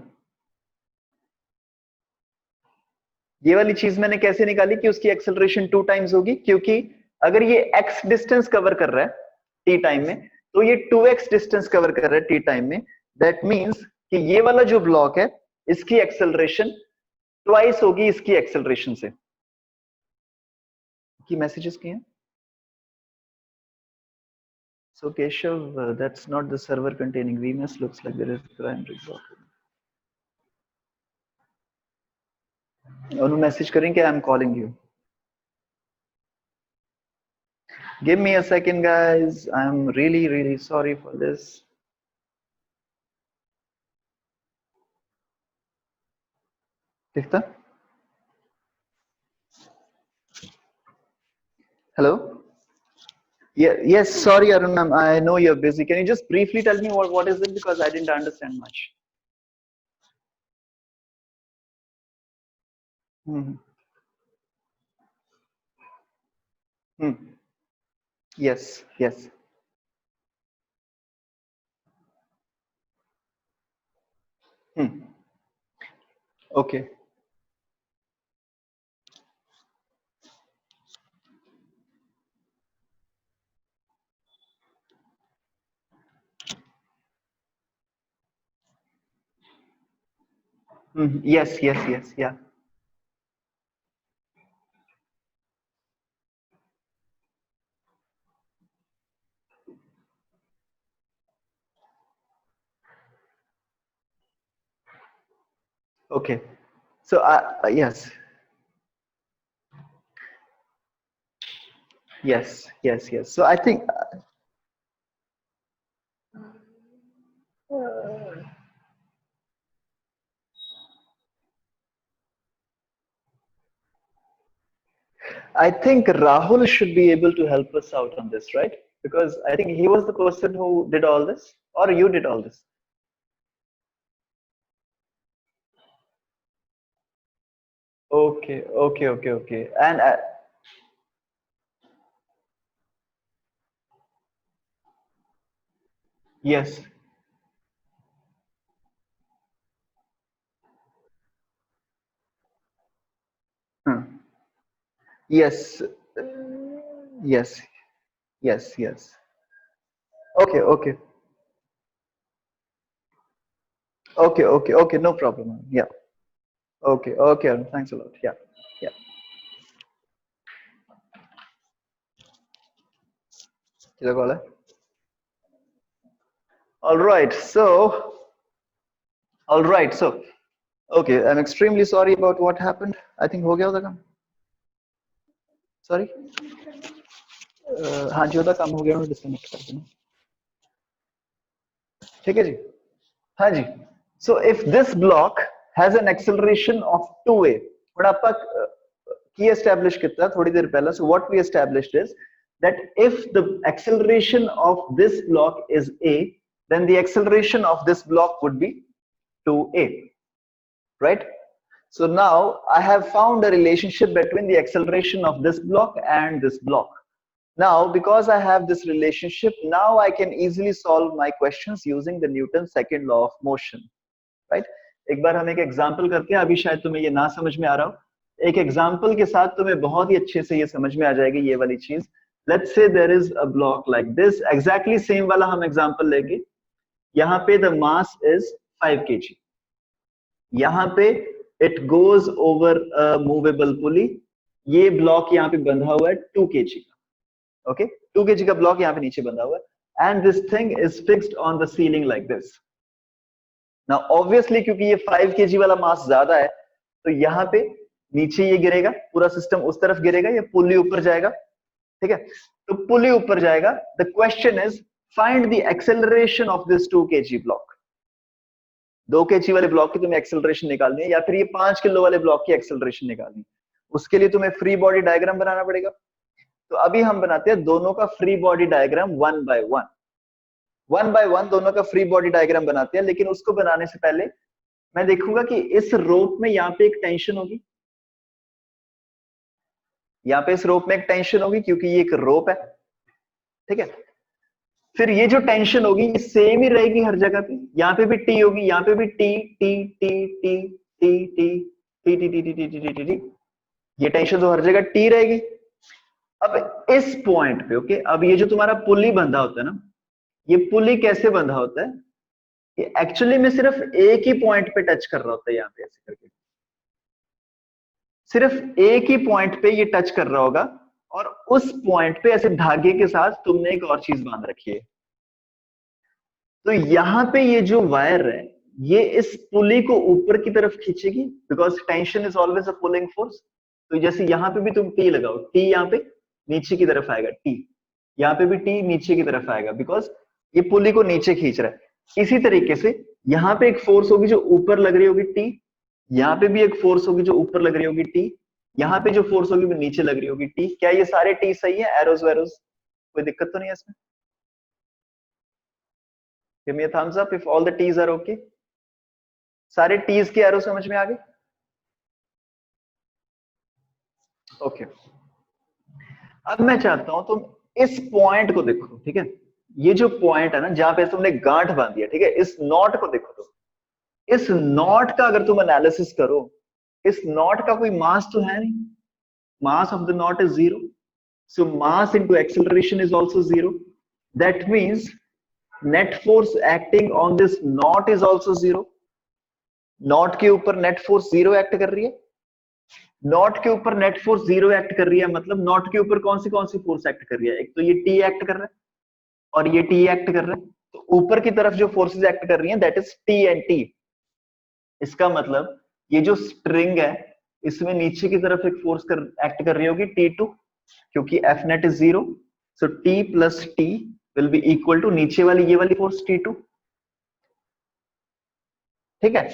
ये वाली चीज मैंने कैसे निकाली कि उसकी एक्सेलरेशन 2 टाइम्स होगी, क्योंकि अगर ये x डिस्टेंस कवर कर रहा है t टाइम में तो ये 2x डिस्टेंस कवर कर रहा है t टाइम में। दैट मींस कि ये वाला जो ब्लॉक है इसकी एक्सेलरेशन ट्वाइस होगी इसकी एक्सेलरेशन से। की मैसेजेस किए हैं? So Keshav, that's not the server containing VMS. Looks like there is primary block. और मैसेज करें कि I am calling you. Give me a second, guys. I'm really, really sorry for this. दिखता? Hello? Yeah, yes, sorry, Arun. I know you're busy. Can you just briefly tell me what is it? Because I didn't understand much. Hmm. Hmm. Yes, yes. Hmm. Okay. Hmm. Yes, yes, yes, yeah. Okay. So, yes, yes, yes, yes. So I think Rahul should be able to help us out on this, right? Because I think he was the person who did all this, or you did all this. Okay, okay, okay, okay. And yes. Hmm. Yes. Yes. Yes. Yes. Okay. Okay. Okay. Okay. Okay. No problem. Yeah. Okay. Okay. Arun, thanks a lot. Yeah. Yeah. किधर call है? All right. So. All right. So. Okay. I'm extremely sorry about what happened. I think हो गया होगा काम. Sorry. हाँ जी होता काम हो गया, डिस्कनेक्ट कर देना. ठीक है जी. हाँ जी. So if this block has an acceleration of 2a, थोड़ा आपका की एस्टैब्लिश किया थोड़ी देर पहले. So what we established is that if the acceleration of this block is a, then the acceleration of this block would be 2a, right? So now I have found a relationship between the acceleration of this block and this block. Now, because I have this relationship, now I can easily solve my questions using the Newton's second law of motion, right? एक बार हम एक example करते हैं. अभी शायद तुम्हें ये ना समझ में आ रहा हो. एक एग्जांपल के साथ तुम्हें बहुत ही अच्छे से ये समझ में आ जाएगी ये वाली चीज. Let's say there is a block like this. Exactly same वाला हम एग्जांपल लेंगे. यहाँ पे the mass is 5 kg. यहाँ पे it goes over a movable pulley. ये ब्लॉक यहाँ पे बंधा हुआ है 2 kg का. Okay, 2 kg का ब्लॉक यहाँ पे नीचे बंधा हुआ है. And this thing is fixed on the ceiling like this. Now obviously क्योंकि ये 5 kg वाला मास ज्यादा है तो यहाँ पे नीचे ये गिरेगा, पूरा सिस्टम उस तरफ गिरेगा, ये पुली ऊपर जाएगा. ठीक है, तो पुली ऊपर जाएगा. The question is find the acceleration of this 2 kg block. 2 kg वाले ब्लॉक की तुम्हें एक्सेलरेशन निकालनी है या फिर ये 5 किलो वाले ब्लॉक की एक्सेलरेशन निकालनी है. उसके लिए तुम्हें फ्री बॉडी डायग्राम बनाना पड़ेगा. तो अभी हम बनाते हैं दोनों का free body diagram 1 by 1. One by one दोनों का फ्री बॉडी डायग्राम बनाते हैं, लेकिन उसको बनाने से पहले मैं देखूंगा कि इस रोप में यहाँ पे एक टेंशन होगी, यहाँ पे इस रोप में एक टेंशन होगी क्योंकि ये एक रोप है, ठीक है। फिर ये जो टेंशन होगी ये सेम ही रहेगी हर जगह पे, यहाँ पे भी टी होगी, यहाँ पे भी T T T T T T T T T T T T T T T, ये टेंशन तो हर जगह टी रहेगी। अब इस पॉइंट पे ओके, अब ये जो तुम्हारा पुली बंधा होता है ना, ये पुली कैसे बंधा होता है, ये एक्चुअली में सिर्फ एक ही पॉइंट पे टच कर रहा होता है, यहाँ पे ऐसे करके सिर्फ एक ही पॉइंट पे ये टच कर रहा होगा, और उस पॉइंट पे ऐसे धागे के साथ तुमने एक और चीज बांध रखी है। तो यहाँ पे ये जो वायर है ये इस पुली को ऊपर की तरफ खींचेगी, because tension is always a pulling force. तो जैसे यहाँ पे भी तुम टी लगाओ, टी यहाँ पे नीचे की तरफ आएगा, टी यहाँ पे भी टी नीचे की तरफ आएगा, बिकॉज ये पुली को नीचे खींच रहा है। इसी तरीके से यहाँ पे एक फोर्स होगी जो ऊपर लग रही होगी टी, यहाँ पे भी एक फोर्स होगी जो ऊपर लग रही होगी टी, यहाँ पे जो फोर्स होगी वो नीचे लग रही होगी टी। क्या ये सारे टी सही है, एरोज वेरोज, कोई दिक्कत तो नहीं है इसमें? Give me a thumbs up if all the T's are okay. सारे T's के एरो समझ में आ गए? ओके, अब मैं चाहता हूं तुम इस पॉइंट को देखो, ठीक है। ये जो पॉइंट है ना जहां पे तुमने गांठ बांधी है, ठीक है, इस नॉट को देखो। तुम इस नॉट का अगर तुम एनालिसिस करो, इस नॉट का कोई मास तो है नहीं, mass of the not is 0, so mass into acceleration is also 0. That means net force acting on this knot is also 0. Not के ऊपर नेट फोर्स 0 एक्ट कर रही है, नॉट के ऊपर नेट फोर्स 0 एक्ट कर रही है, मतलब नॉट के ऊपर कौन सी फोर्स एक्ट कर रही है, एक तो ये टी एक्ट कर रहा है और ये टी एक्ट कर रहा है। तो ऊपर की तरफ जो फोर्सेस एक्ट कर रही हैं that is T and T. इसका मतलब ये जो स्ट्रिंग है इसमें नीचे की तरफ एक फोर्स एक्ट कर रही होगी T2, क्योंकि F net is 0, so T plus T will be equal to नीचे वाली ये वाली फोर्स T2, ठीक है।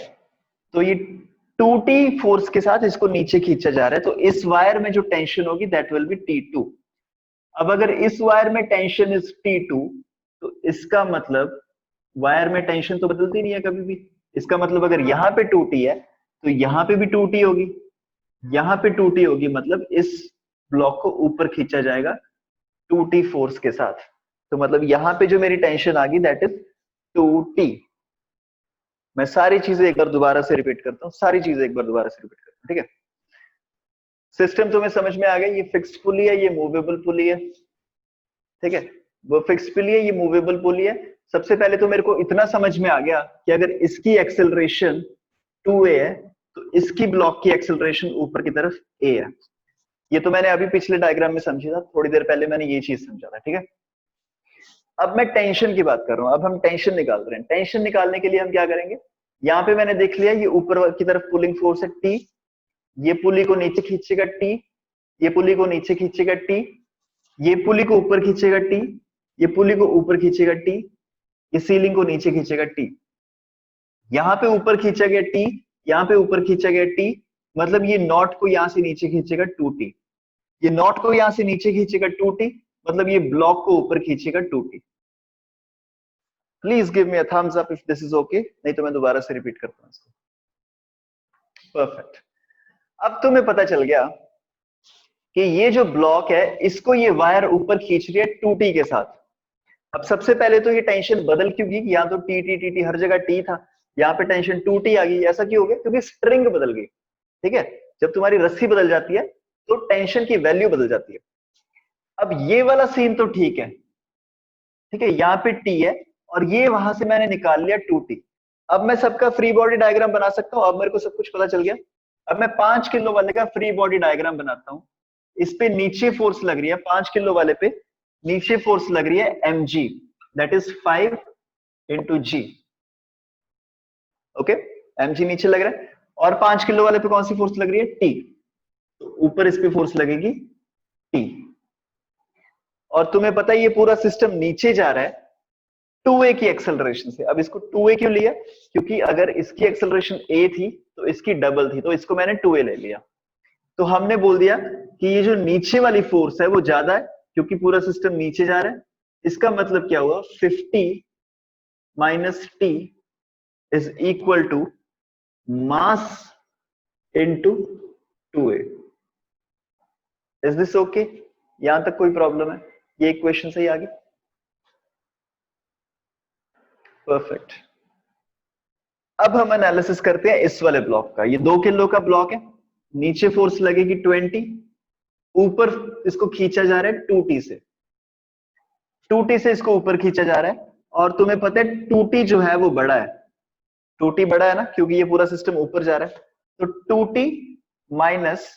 तो ये 2T फोर्स के साथ इसको नीचे खींचा जा रहा है, तो इस वायर में जो टेंशन होगी दैट विल बी T2। अब अगर इस वायर में टेंशन इज T2, तो इसका मतलब वायर में टेंशन तो बदलती नहीं है कभी भी। इसका मतलब अगर यहाँ पे 2T है तो यहाँ पे भी 2T होगी, यहाँ पे 2T होगी, मतलब इस ब्लॉक को ऊपर खींचा जाएगा 2T फोर्स के साथ। तो मतलब यहाँ पे जो मेरी टेंशन आ गई दैट इज 2T। मैं सारी चीजें एक बार दोबारा से रिपीट करता हूँ, सारी चीजें एक बार दोबारा से रिपीट करता हूँ, ठीक है। सिस्टम तुम्हें समझ में आ गया, ये फिक्स्ड पुली है, ये मूवेबल पुली है, ठीक है। वो फिक्स्ड पुली है, ये मूवेबल पुली है। सबसे पहले तो मेरे को इतना समझ में आ गया कि अगर इसकी एक्सेलरेशन 2a है तो इसकी ब्लॉक की एक्सेलरेशन ऊपर की तरफ a है। ये तो मैंने अभी पिछले डायग्राम में समझा था, थोड़ी देर पहले मैंने ये चीज समझा था, ठीक है। अब मैं टेंशन की बात कर रहा हूं, अब हम टेंशन निकाल रहे हैं। टेंशन निकालने के लिए हम क्या करेंगे, यहाँ पे मैंने देख लिया ये ऊपर की तरफ पुलिंग फोर्स है T, ये पुली को नीचे खींचेगा T, ये पुली को नीचे खींचेगा T, ये पुली को ऊपर खींचेगा T, ये पुली को ऊपर खींचेगा T, ये सीलिंग को नीचे खींचेगा T। यहाँ पे ऊपर खींचा गया T, यहाँ पे ऊपर खींचा गया T, मतलब ये नॉट को यहाँ से नीचे खींचेगा 2T, ये नॉट को यहाँ से नीचे खींचेगा 2T, मतलब ये ब्लॉक को ऊपर खींचेगा 2T। Please give me a thumbs up if this is okay, नहीं तो मैं दोबारा से रिपीट करता हूँ इसको। परफेक्ट। अब तुम्हें पता चल गया कि ये जो ब्लॉक है इसको ये वायर ऊपर खींच रही है 2T के साथ। अब सबसे पहले तो ये टेंशन बदल क्यों गई, यहाँ तो टी टी टी टी हर जगह टी था, यहाँ पे टेंशन 2T आ गई। ऐसा क्यों हो गया, क्योंकि स्ट्रिंग बदल गई, ठीक है। जब तुम्हारी रस्सी बदल जाती है तो टेंशन की वैल्यू बदल जाती है। अब ये वाला सीन तो ठीक है, ठीक है, यहाँ पे T है और ये वहां से मैंने निकाल लिया 2T। अब मैं सबका फ्री बॉडी डायग्राम बना सकता हूँ, अब मेरे को सब कुछ पता चल गया। अब मैं 5 किलो वाले का फ्री बॉडी डायग्राम बनाता हूँ। इस पे नीचे फोर्स लग रही है, 5 किलो वाले पे नीचे फोर्स लग रही है mg, that is 5 into g, okay. mg नीचे लग रहा है, और 5 किलो वाले पे कौन सी फोर्स लग रही है, t, तो ऊपर इस पे फोर्स लगेगी t। और तुम्हें पता है ये पूरा सिस्टम नीचे जा रहा है 2a की एक्सेलरेशन से। अब इसको 2a क्यों लिया, क्योंकि अगर इसकी एक्सेलरेशन a थी तो इसकी डबल थी, तो इसको मैंने 2a ले लिया। तो हमने बोल दिया कि ये जो नीचे वाली फोर्स है वो ज्यादा है क्योंकि पूरा सिस्टम नीचे जा रहा है। इसका मतलब क्या हुआ, 50 minus t is equal to mass into 2a। Is this okay? यहां तक कोई प्रॉब्लम है? ये इक्वेशन सही आ गई? परफेक्ट। अब हम एनालिसिस करते हैं इस वाले ब्लॉक का। ये 2 किलो का ब्लॉक है, नीचे फोर्स लगेगी 20, ऊपर इसको खींचा जा रहा है 2t से। 2t से इसको ऊपर खींचा जा रहा है, और तुम्हें पता है 2t जो है वो बड़ा है। 2t बड़ा है ना, क्योंकि ये पूरा सिस्टम ऊपर जा रहा है। तो 2t minus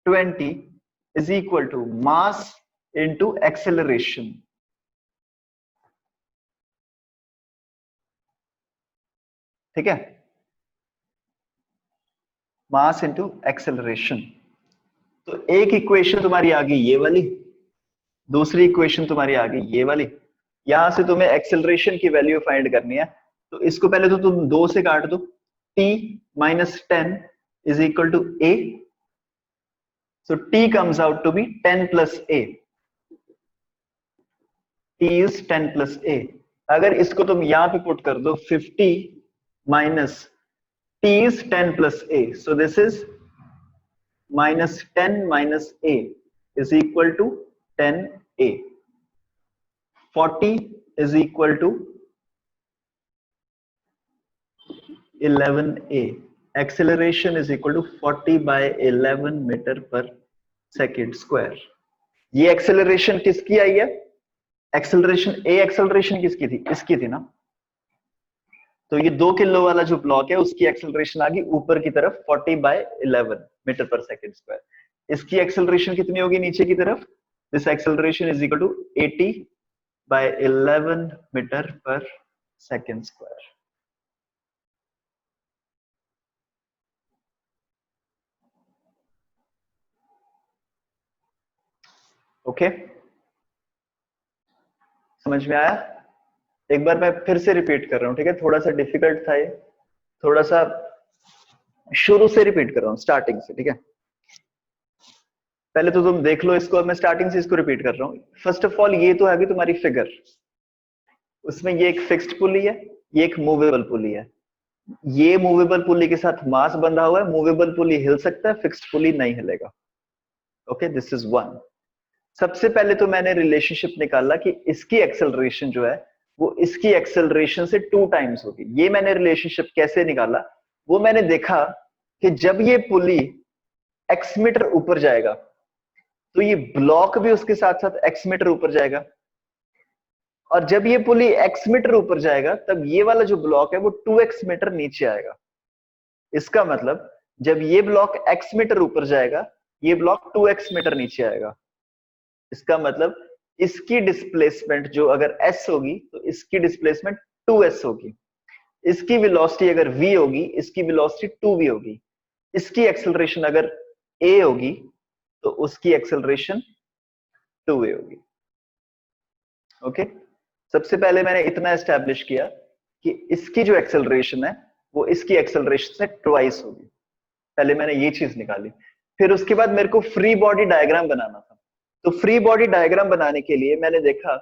20 is equal to mass into acceleration. ठीक है, मास इंटू एक्सेलरेशन। तो एक इक्वेशन तुम्हारी आ गई ये वाली, दूसरी इक्वेशन तुम्हारी आ गई ये वाली। यहां से तुम्हें एक्सेलरेशन की वैल्यू फाइंड करनी है, तो इसको पहले तो तुम 2 से काट दो। t minus 10 is equal to a, so t comes out to be 10 plus a। t is 10 plus a। अगर इसको तुम यहां पे पुट कर दो 50 minus t is 10 plus a, so this is minus 10 minus a is equal to 10a। 40 is equal to 11a। acceleration is equal to 40 by 11 metre per second square. ये acceleration किसकी आई है? एक्सेलरेशन ए acceleration किसकी थी? इसकी थी ना। तो ये 2 किलो वाला जो ब्लॉक है उसकी एक्सेलरेशन आ गई ऊपर की तरफ 40 by 11 metre per second square. इसकी एक्सेलरेशन कितनी होगी नीचे की तरफ? This acceleration is equal to 80 by 11 metre per second square. Okay, समझ में आया? एक बार मैं फिर से रिपीट कर रहा हूं, ठीक है? थोड़ा सा डिफिकल्ट था ये, थोड़ा सा शुरू से रिपीट कर रहा हूं, स्टार्टिंग से। ठीक है, पहले तो तुम देख लो इसको, मैं स्टार्टिंग से इसको रिपीट कर रहा हूं। फर्स्ट ऑफ ऑल ये तो है तुम्हारी फिगर, उसमें ये एक फिक्स्ड पुली है, ये एक मूवेबल पुली है। ये मूवेबल पुली के साथ मास बंधा हुआ है, मूवेबल पुली हिल सकता है, फिक्स्ड पुली नहीं हिलेगा। Okay, this is one. सबसे पहले तो मैंने रिलेशनशिप निकाला कि इसकी एक्सेलरेशन जो है वो इसकी एक्सेलरेशन से 2 टाइम्स होगी। ये मैंने रिलेशनशिप कैसे निकाला? वो मैंने देखा कि जब ये पुली x मीटर ऊपर जाएगा तो ये ब्लॉक भी उसके साथ साथ x मीटर ऊपर जाएगा, और जब ये पुली x मीटर ऊपर जाएगा तब ये वाला जो ब्लॉक है वो 2x मीटर नीचे आएगा। इसका मतलब जब ये ब्लॉक x मीटर ऊपर जाएगा ये ब्लॉक 2x मीटर नीचे आएगा। इसका मतलब इसकी डिस्प्लेसमेंट जो अगर s होगी तो इसकी डिस्प्लेसमेंट 2s होगी। इसकी वेलोसिटी अगर v होगी, इसकी वेलोसिटी 2v होगी। इसकी एक्सेलरेशन अगर a होगी तो उसकी एक्सेलरेशन 2a होगी। ओके, सबसे पहले मैंने इतना एस्टैब्लिश किया कि इसकी जो एक्सेलरेशन है वो इसकी एक्सेलरेशन से ट्वाइस होगी। पहले मैंने ये चीज निकाली। फिर उसके बाद मेरे को फ्री बॉडी डायग्राम बनाना था। तो फ्री बॉडी डायग्राम बनाने के लिए मैंने देखा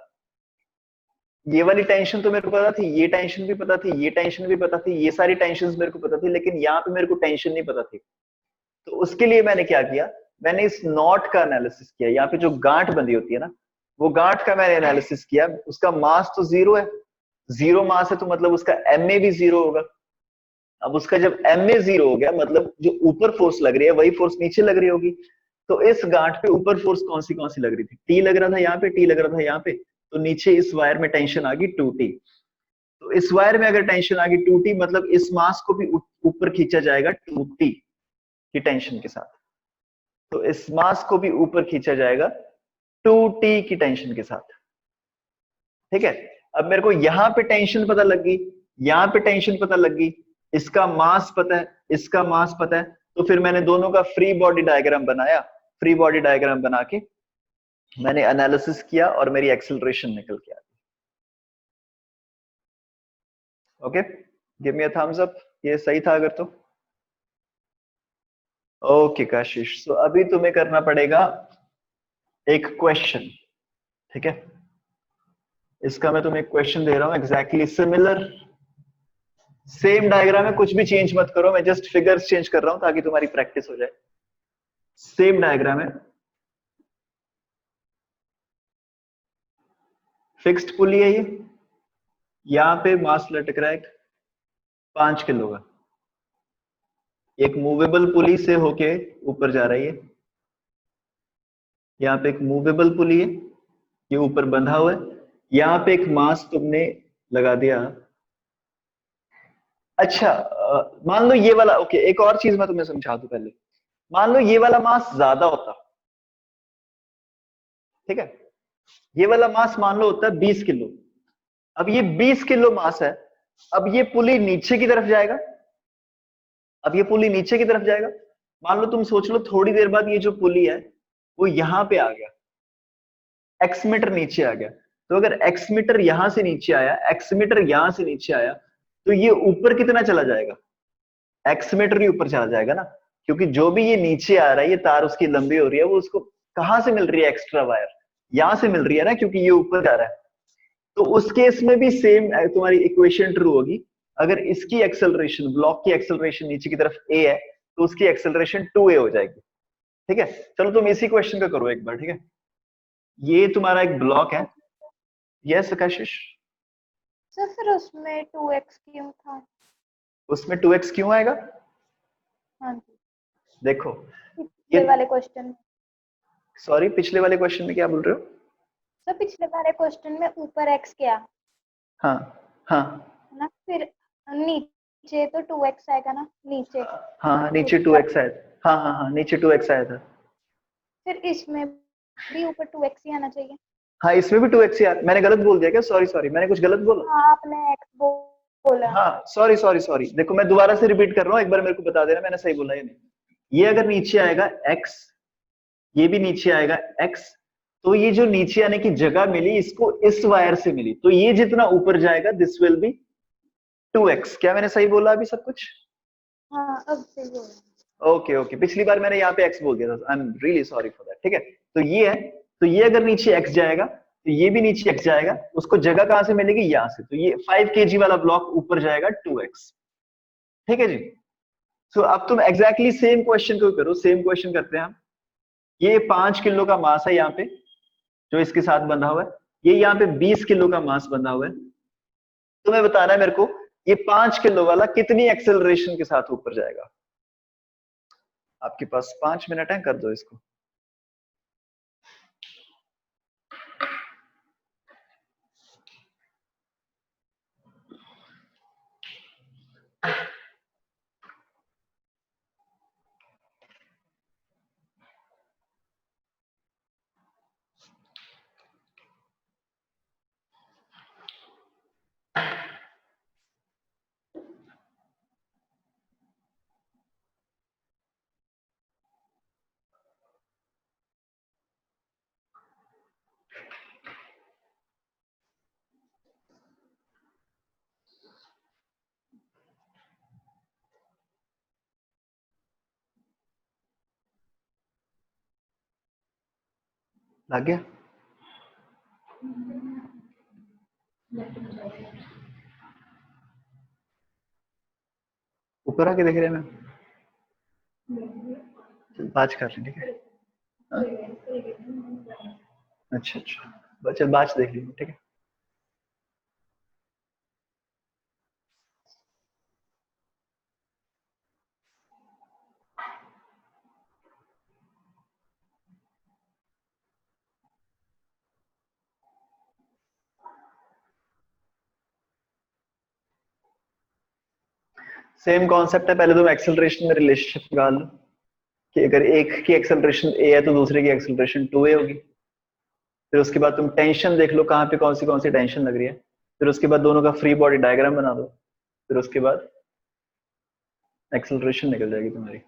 ये वाली टेंशन तो मेरे को पता थी, ये टेंशन भी पता थी, ये टेंशन भी पता थी, ये सारी टेंशन मेरे को पता थी, लेकिन यहाँ पे मेरे को टेंशन नहीं पता थी। तो उसके लिए मैंने क्या किया, मैंने इस नॉट का एनालिसिस किया। यहाँ पे जो गांठ बंधी होती है ना, वो गांठ का मैंने एनालिसिस किया। उसका मास तो 0 है, 0 मास है तो मतलब उसका MA भी 0 होगा। अब उसका जब MA 0 हो गया मतलब जो ऊपर फोर्स लग रही है वही फोर्स नीचे लग रही होगी। तो इस गांठ पे ऊपर फोर्स कौन सी लग रही थी? T लग रहा था यहाँ पे, T लग रहा था यहाँ पे, तो नीचे इस वायर में टेंशन आ गई 2T। तो इस वायर में अगर टेंशन आ गई 2T मतलब इस मास को भी ऊपर खींचा जाएगा 2T की टेंशन के साथ। तो इस मास को भी ऊपर खींचा जाएगा 2T की टेंशन के साथ। ठीक है, अब मेरे को यहां पे टेंशन पता लग गई, यहां पे टेंशन पता लग गई, इसका मास पता है, इसका मास पता है। तो फिर मैंने दोनों का फ्री बॉडी डायग्राम बनाया। फ्री बॉडी डायग्राम बना के मैंने एनालिसिस किया और मेरी एक्सेलरेशन निकल के आ गई। Okay, give me a thumbs up, ये सही था अगर तो। ओके काशिश, तो अभी तुम्हें करना पड़ेगा एक क्वेश्चन। ठीक है, इसका मैं तुम्हें एक क्वेश्चन दे रहा हूं एग्जैक्टली सिमिलर, सेम डायग्राम है, कुछ भी चेंज मत करो, मैं जस्ट फिगर्स चेंज कर रहा हूं ताकि तुम्हारी प्रैक्टिस हो जाए। सेम डायग्राम है, फिक्स्ड पुली है ये, यहां पे मास लटक रहा है 5 किलो का, एक मूवेबल पुली से होके ऊपर जा रही है, यहाँ पे एक मूवेबल पुली है, ये ऊपर बंधा हुआ है, यहाँ पे एक मास तुमने लगा दिया। अच्छा मान लो ये वाला, ओके एक और चीज मैं तुम्हें समझा दूं पहले, मान लो ये वाला मास ज्यादा होता, ठीक है, ये वाला मास मान लो होता है 20 किलो, अब ये 20 किलो मास है, अब ये पुली नीचे की तरफ जाएगा, अब ये पुली नीचे की तरफ जाएगा, मान लो तुम सोच लो थोड़ी देर बाद ये जो पुली है वो यहां पे आ गया, एक्स मीटर नीचे आ गया, तो अगर एक्स मीटर यहां से नीचे आया, एक्स मीटर यहां से नीचे आया, तो ये ऊपर कितना चला जाएगा, एक्स मीटर ही ऊपर चला जाएगा ना, क्योंकि जो भी ये नीचे आ रहा है, ये तार उसकी लंबी हो रही है, वो उसको कहां से मिल रही है, एक्स्ट्रा वायर यहां से मिल रही है ना, क्योंकि ये ऊपर जा रहा है। तो उस केस में भी सेम तुम्हारी इक्वेशन ट्रू होगी, अगर इसकी एक्सेलरेशन, ब्लॉक की एक्सेलरेशन नीचे की तरफ ए है, तो उसकी एक्सेलरेशन 2a हो जाएगी, ठीक है। चलो तुम इसी क्वेश्चन का करो एक बार, ठीक है, ये तुम्हारा एक ब्लॉक है, यस कशिश, सर फिर उसमें 2x क्यों था? उसमें 2x क्यों आएगा, हाँ जी, देखो ये, पिछले वाले क्वेश्चन। सॉरी पिछले वाले क्वेश्चन में क्या बोल रहे हो, सर पिछले वाले क्वेश्चन में ऊपर x क्या हाँ हाँ है ना, फिर नीचे तो 2x आएगा ना नीचे, हाँ हाँ नीचे ऊपर 2x आया था, हाँ हाँ हाँ नीचे 2x आया था, फिर इसमें भी ऊपर 2x ही आना चाहिए। हाँ इसमें भी 2x ही मैंने गलत बोल दिया क्या, सॉरी सॉरी मैंने कुछ गलत बोला, हाँ आपने x बोला। हाँ सॉरी सॉरी सॉरी, देखो मैं दोबारा से रिपीट कर रहा हूँ, एक बार मेरे को बता देना मैंने सही बोला या नहीं। ये अगर नीचे आएगा x, ये भी नीचे आएगा x, तो ये जो नीचे आने की जगह मिली इसको इस वायर से मिली, तो ये जितना ऊपर जाएगा दिस विल बी 2x, क्या मैंने सही बोला अभी सब कुछ, हाँ अब सही बोला। ओके ओके, पिछली बार मैंने यहाँ पे x बोल दिया था, I am really sorry for that, ठीक है। तो ये है, तो ये अगर नीचे x जाएगा तो ये भी नीचे x जाएगा, उसको जगह कहां से मिलेगी, यहां से, तो ये 5 kg वाला ब्लॉक ऊपर जाएगा 2x, ठीक है जी। सो अब तुम एग्जैक्टली सेम क्वेश्चन को करो, सेम क्वेश्चन करते हैं हम, ये 5 किलो का मास है यहाँ पे जो इसके साथ बंधा हुआ है, ये यहाँ पे 20 किलो का मास बंधा हुआ है, तुम्हें बताना है मेरे को ये 5 किलो वाला कितनी एक्सेलरेशन के साथ ऊपर जाएगा, आपके पास 5 मिनट है, कर दो इसको। लग गया, ऊपर आके देख रहे हैं मैं, चल बात कर रहे हैं, ठीक है, हाँ? अच्छा अच्छा चल बात देख लीजिए, ठीक है। सेम कॉन्सेप्ट है, पहले तुम एक्सेलरेशन में रिलेशनशिप निकाल लो, कि अगर एक की एक्सेलरेशन ए है तो दूसरे की एक्सेलरेशन 2a होगी, फिर उसके बाद तुम टेंशन देख लो कहाँ पे कौन सी टेंशन लग रही है, फिर उसके बाद दोनों का फ्री बॉडी डायग्राम बना दो, फिर उसके बाद एक्सेलरेशन निकल जाएगी तुम्हारी।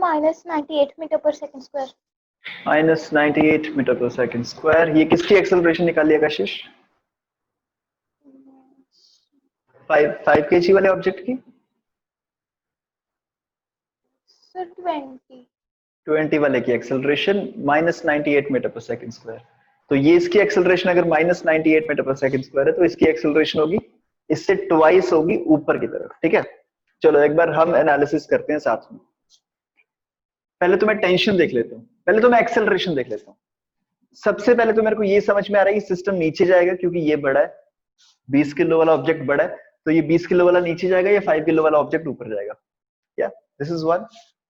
-98 metre per second square. -98 metre per second square. ये किसकी एक्सेलरेशन निकाली है कशिश? 5 kg वाले ऑब्जेक्ट की? सर 20। 20 वाले की acceleration -98 metre per second square. तो ये इसकी एक्सेलरेशन अगर -98 मीटर पर सेकंड स्क्वायर है तो इसकी एक्सेलरेशन होगी इससे ट्वाइस होगी ऊपर की तरफ। ठीक है, चलो एक बार हम एनालिसिस करते हैं साथ में। पहले तो मैं टेंशन देख लेता हूं, पहले तो मैं एक्सेलरेशन देख लेता हूं। सबसे पहले तो मेरे को ये समझ में आ रहा है कि सिस्टम नीचे जाएगा क्योंकि ये बड़ा है, 20 किलो वाला ऑब्जेक्ट बड़ा है, तो ये 20 किलो वाला नीचे जाएगा, या 5 किलो वाला ऑब्जेक्ट ऊपर जाएगा। या दिस इज वन।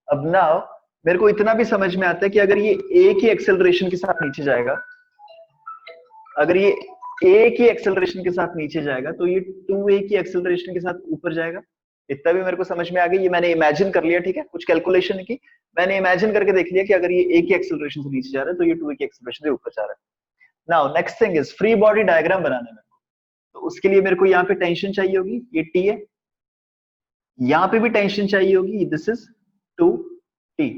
अब नाउ मेरे को इतना भी समझ में आता है कि अगर ये एक ही एक्सेलरेशन के साथ नीचे जाएगा, अगर ये एक ही एक्सेलरेशन के साथ नीचे जाएगा तो ये 2a की एक्सेलरेशन के साथ ऊपर जाएगा। इतना भी मेरे को समझ में आ गया, ये मैंने इमेजिन कर लिया। ठीक है, कुछ कैलकुलेशन की मैंने इमेजिन करके देख लिया कि अगर ये एक ही एक्सेलरेशन से नीचे जा रहा है तो ये 2a की एक्सेलरेशन से ऊपर जा रहा है। Now next thing is free body diagram बनाना है मेरे को, तो उसके लिए मेरे को यहाँ पे टेंशन चाहिए होगी, ये t है, यहाँ पे भी टेंशन चाहिए होगी, दिस इज 2t।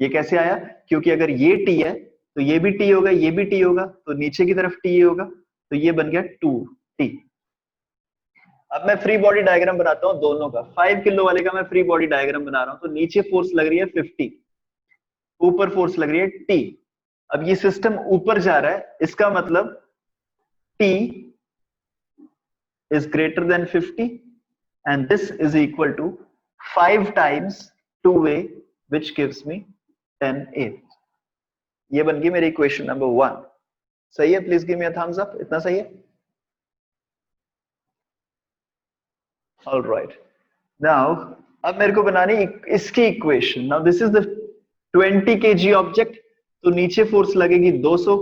ये कैसे आया? क्योंकि अगर ये t है तो ये भी t होगा, ये भी t होगा, तो नीचे की तरफ t होगा, तो ये बन गया 2t। अब मैं फ्री बॉडी डायग्राम बनाता हूं दोनों का। 5 किलो वाले का मैं फ्री बॉडी डायग्राम बना रहा हूं, तो नीचे फोर्स लग रही है 50, ऊपर फोर्स लग रही है t। अब ये सिस्टम ऊपर जा रहा है, इसका मतलब t is greater than 50 and this is equal to 5 times 2a which gives me 10a। ये बन गई मेरी इक्वेशन नंबर 1। सही है? Please give me a thumbs up. इतना सही है? ऑलराइट, नाउ अब मेरे को बनानी इसकी equation. Now this is the 20 kg object, तो नीचे फोर्स लगेगी 200,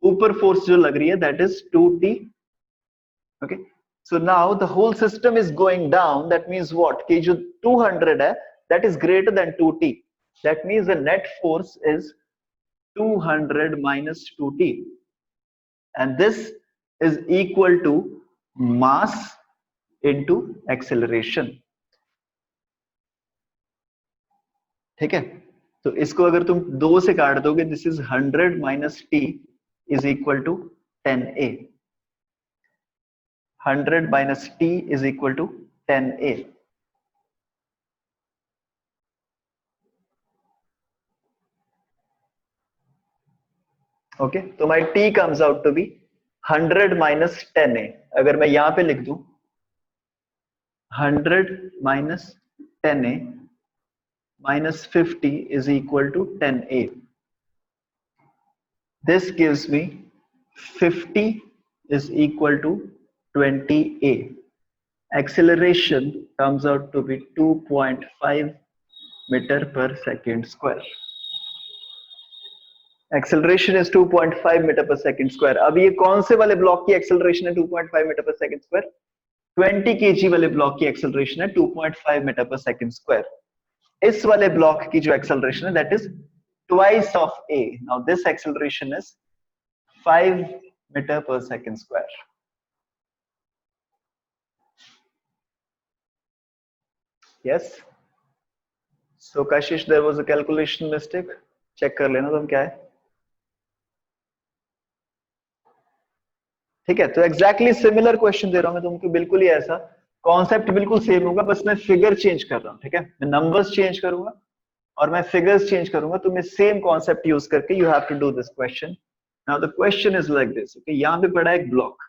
ऊपर फोर्स जो लग रही है that is 2t। Okay, so now the whole system is going down, that means what, कि जो 200 है that is greater than 2t, that means the net force is 200 minus 2t and this is equal to mass into acceleration। ठीक है, तो इसको अगर तुम 2 से काट दोगे, this is 100 minus t is equal to 10a। 100 minus t is equal to 10a। Okay, तो my t comes out to be 100 minus 10a। अगर मैं यहां पे लिख दूं 100 minus 10a minus 50 is equal to 10a, this gives me 50 is equal to 20a। acceleration comes out to be 2.5 meter per second square। Acceleration is 2.5 metre per second square. अब ये कौन से वाले ब्लॉक की एक्सेलरेशन है 2.5 metre per second square? 20 kg वाले block की acceleration है 2.5 मीटर पर सेकंड स्क्वायर। इस वाले ब्लॉक की जो एक्सेलरेशन है that is twice of a। Now this acceleration is 5 metre per second square. Yes, so Kashish there was a calculation mistake, check कर लेना तुम क्या है। ठीक है, तो एग्जैक्टली सिमिलर क्वेश्चन दे रहा हूं मैं तुमको, बिल्कुल ही ऐसा, कॉन्सेप्ट बिल्कुल सेम होगा, बस मैं फिगर चेंज कर रहा हूं। ठीक है, मैं नंबर्स चेंज करूंगा और मैं फिगर्स चेंज करूंगा, तो मैं सेम कॉन्सेप्ट यूज करके you have to do this question. Now the question is like this. Okay, यहां पे पड़ा एक ब्लॉक,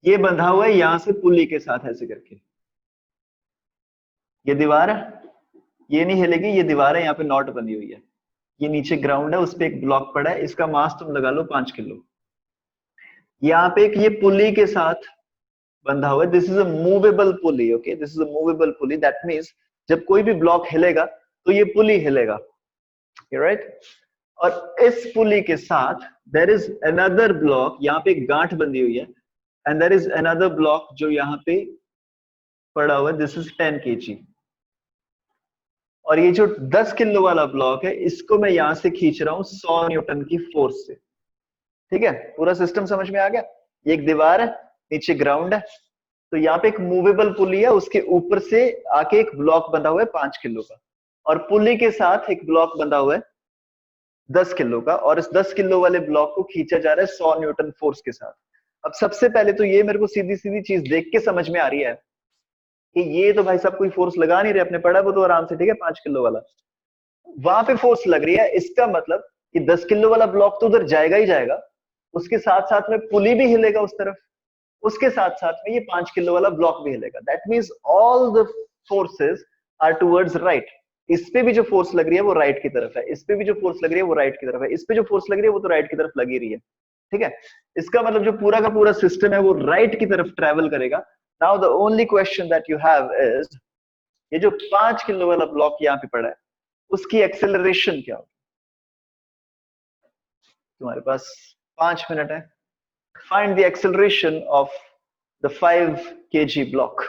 ये बंधा हुआ है यहां से पुली के साथ ऐसे करके। ये दीवार है, ये नहीं हिलेगी, ये दीवार है, यहाँ पे नॉट बनी हुई है, ये नीचे ग्राउंड है, उस पे एक ब्लॉक पड़ा है, इसका मास तुम लगा लो 5 किलो। यहाँ पे एक ये पुली के साथ बंधा हुआ है, this is a movable pulley. Okay, this is a movable pulley, that means जब कोई भी ब्लॉक हिलेगा तो ये पुली हिलेगा, राइट। और इस पुली के साथ देयर इज अनदर ब्लॉक, यहाँ पे एक गांठ बंधी हुई है, and there is another block जो यहाँ पे पड़ा हुआ है, दिस इज 10 kg। और ये जो 10 किलो वाला ब्लॉक है, इसको मैं यहां से खींच रहा हूं 100 न्यूटन की फोर्स से। ठीक है, पूरा सिस्टम समझ में आ गया। ये एक दीवार है, नीचे ग्राउंड है, तो यहाँ पे एक मूवेबल पुली है, उसके ऊपर से आके एक ब्लॉक बंधा हुआ है 5 किलो का, और पुली के साथ एक ब्लॉक बंधा हुआ है 10 किलो का, और इस 10 किलो वाले ब्लॉक को खींचा जा रहा है 100 न्यूटन फोर्स के साथ। अब सबसे पहले तो ये मेरे को सीधी सीधी चीज देख के समझ में आ रही है कि ये तो भाई साहब कोई फोर्स लगा नहीं रहे, अपने पड़ा वो तो आराम से, ठीक है, 5 किलो वाला वहां पे फोर्स लग रही है, इसका मतलब कि 10 किलो वाला ब्लॉक तो उधर जाएगा ही जाएगा, उसके साथ साथ में पुली भी हिलेगा उस तरफ, उसके साथ साथ में ये 5 किलो वाला ब्लॉक भी हिलेगा। That means all the forces are towards right. इस पे भी जो फोर्स लग रही है वो राइट की तरफ है, इस पे भी जो फोर्स लग रही है वो राइट की तरफ है, इस पे जो फोर्स लग रही है वो तो राइट की तरफ लग ही रही है, ठीक है। इसका मतलब जो पूरा का पूरा सिस्टम है वो राइट की तरफ ट्रेवल करेगा। Now the only question that you have is, ये जो 5 किलो वाला ब्लॉक यहाँ पे पड़ा है उसकी एक्सेलरेशन क्या होगी? तुम्हारे पास 5 मिनट है। Find the acceleration of the 5 kg block.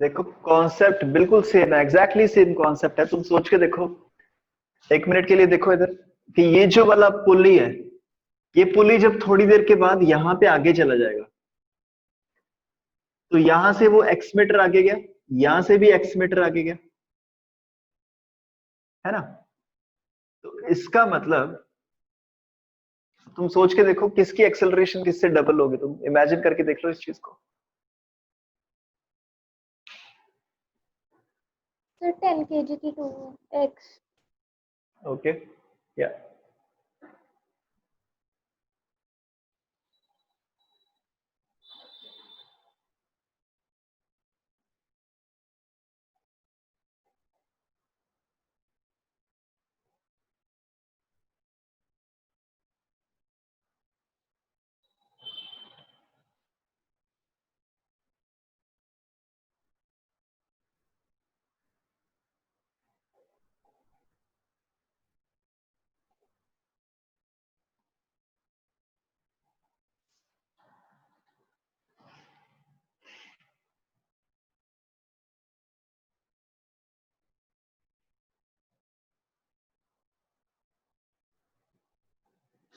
देखो कॉन्सेप्ट बिल्कुल सेम है, एग्जैक्टली सेम कॉन्सेप्ट है। तुम सोच के देखो, 1 मिनट के लिए देखो इधर, कि ये जो वाला पुली है, ये पुली जब थोड़ी देर के बाद यहाँ पे आगे चला जाएगा, तो यहां से वो एक्स मीटर आगे गया, यहां से भी एक्स मीटर आगे गया, है ना। तो इसका मतलब तुम सोच के देखो किसकी एक्सेलरेशन किससे डबल होगी, तुम इमेजिन करके देख लो इस चीज को। सर 10 kg की 2x। ओके, या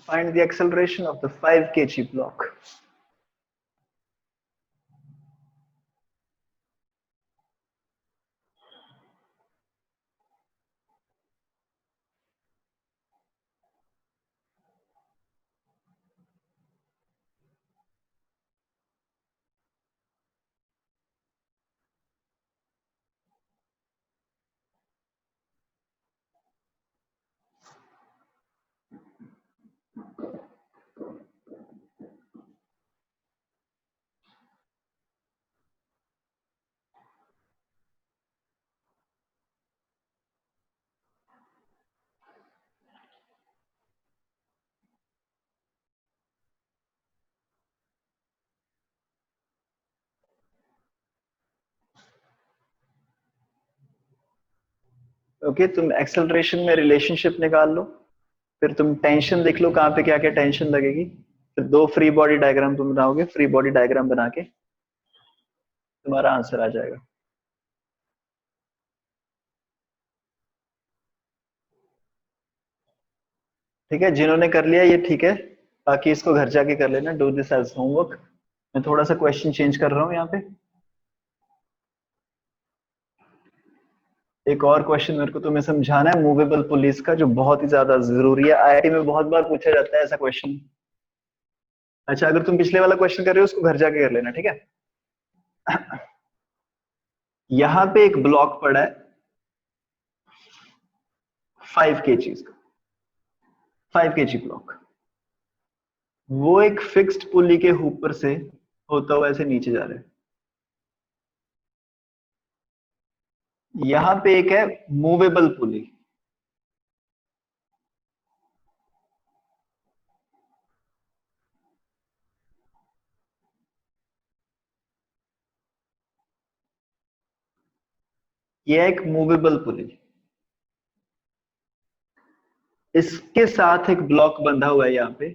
find the acceleration of the 5 kg block. Okay, तुम एक्सेलरेशन में रिलेशनशिप निकाल लो, फिर तुम टेंशन देख लो कहाँ पे क्या क्या टेंशन लगेगी, फिर दो फ्री बॉडी डायग्राम तुम बनाओगे, फ्री बॉडी डायग्राम बना के तुम्हारा आंसर आ जाएगा। ठीक है, जिन्होंने कर लिया ये ठीक है, बाकी इसको घर जाके कर लेना, डू दिस एज होमवर्क। मैं थोड़ा सा क्वेश्चन चेंज कर रहा हूँ यहाँ पे। एक और क्वेश्चन मेरे को तुम्हें समझाना है मूवेबल पुलिस का, जो बहुत ही ज्यादा जरूरी है, आईआईटी में बहुत बार पूछा जाता है ऐसा क्वेश्चन। अच्छा, अगर तुम पिछले वाला क्वेश्चन कर रहे हो उसको घर जाके कर लेना, ठीक है। यहां पे एक ब्लॉक पड़ा है 5 kg का, 5 kg ब्लॉक, वो एक फिक्स्ड पुली के ऊपर से होता हुआ ऐसे नीचे जा रहा है। यहां पे एक है मूवेबल पुली, ये है एक मूवेबल पुली, इसके साथ एक ब्लॉक बंधा हुआ है यहाँ पे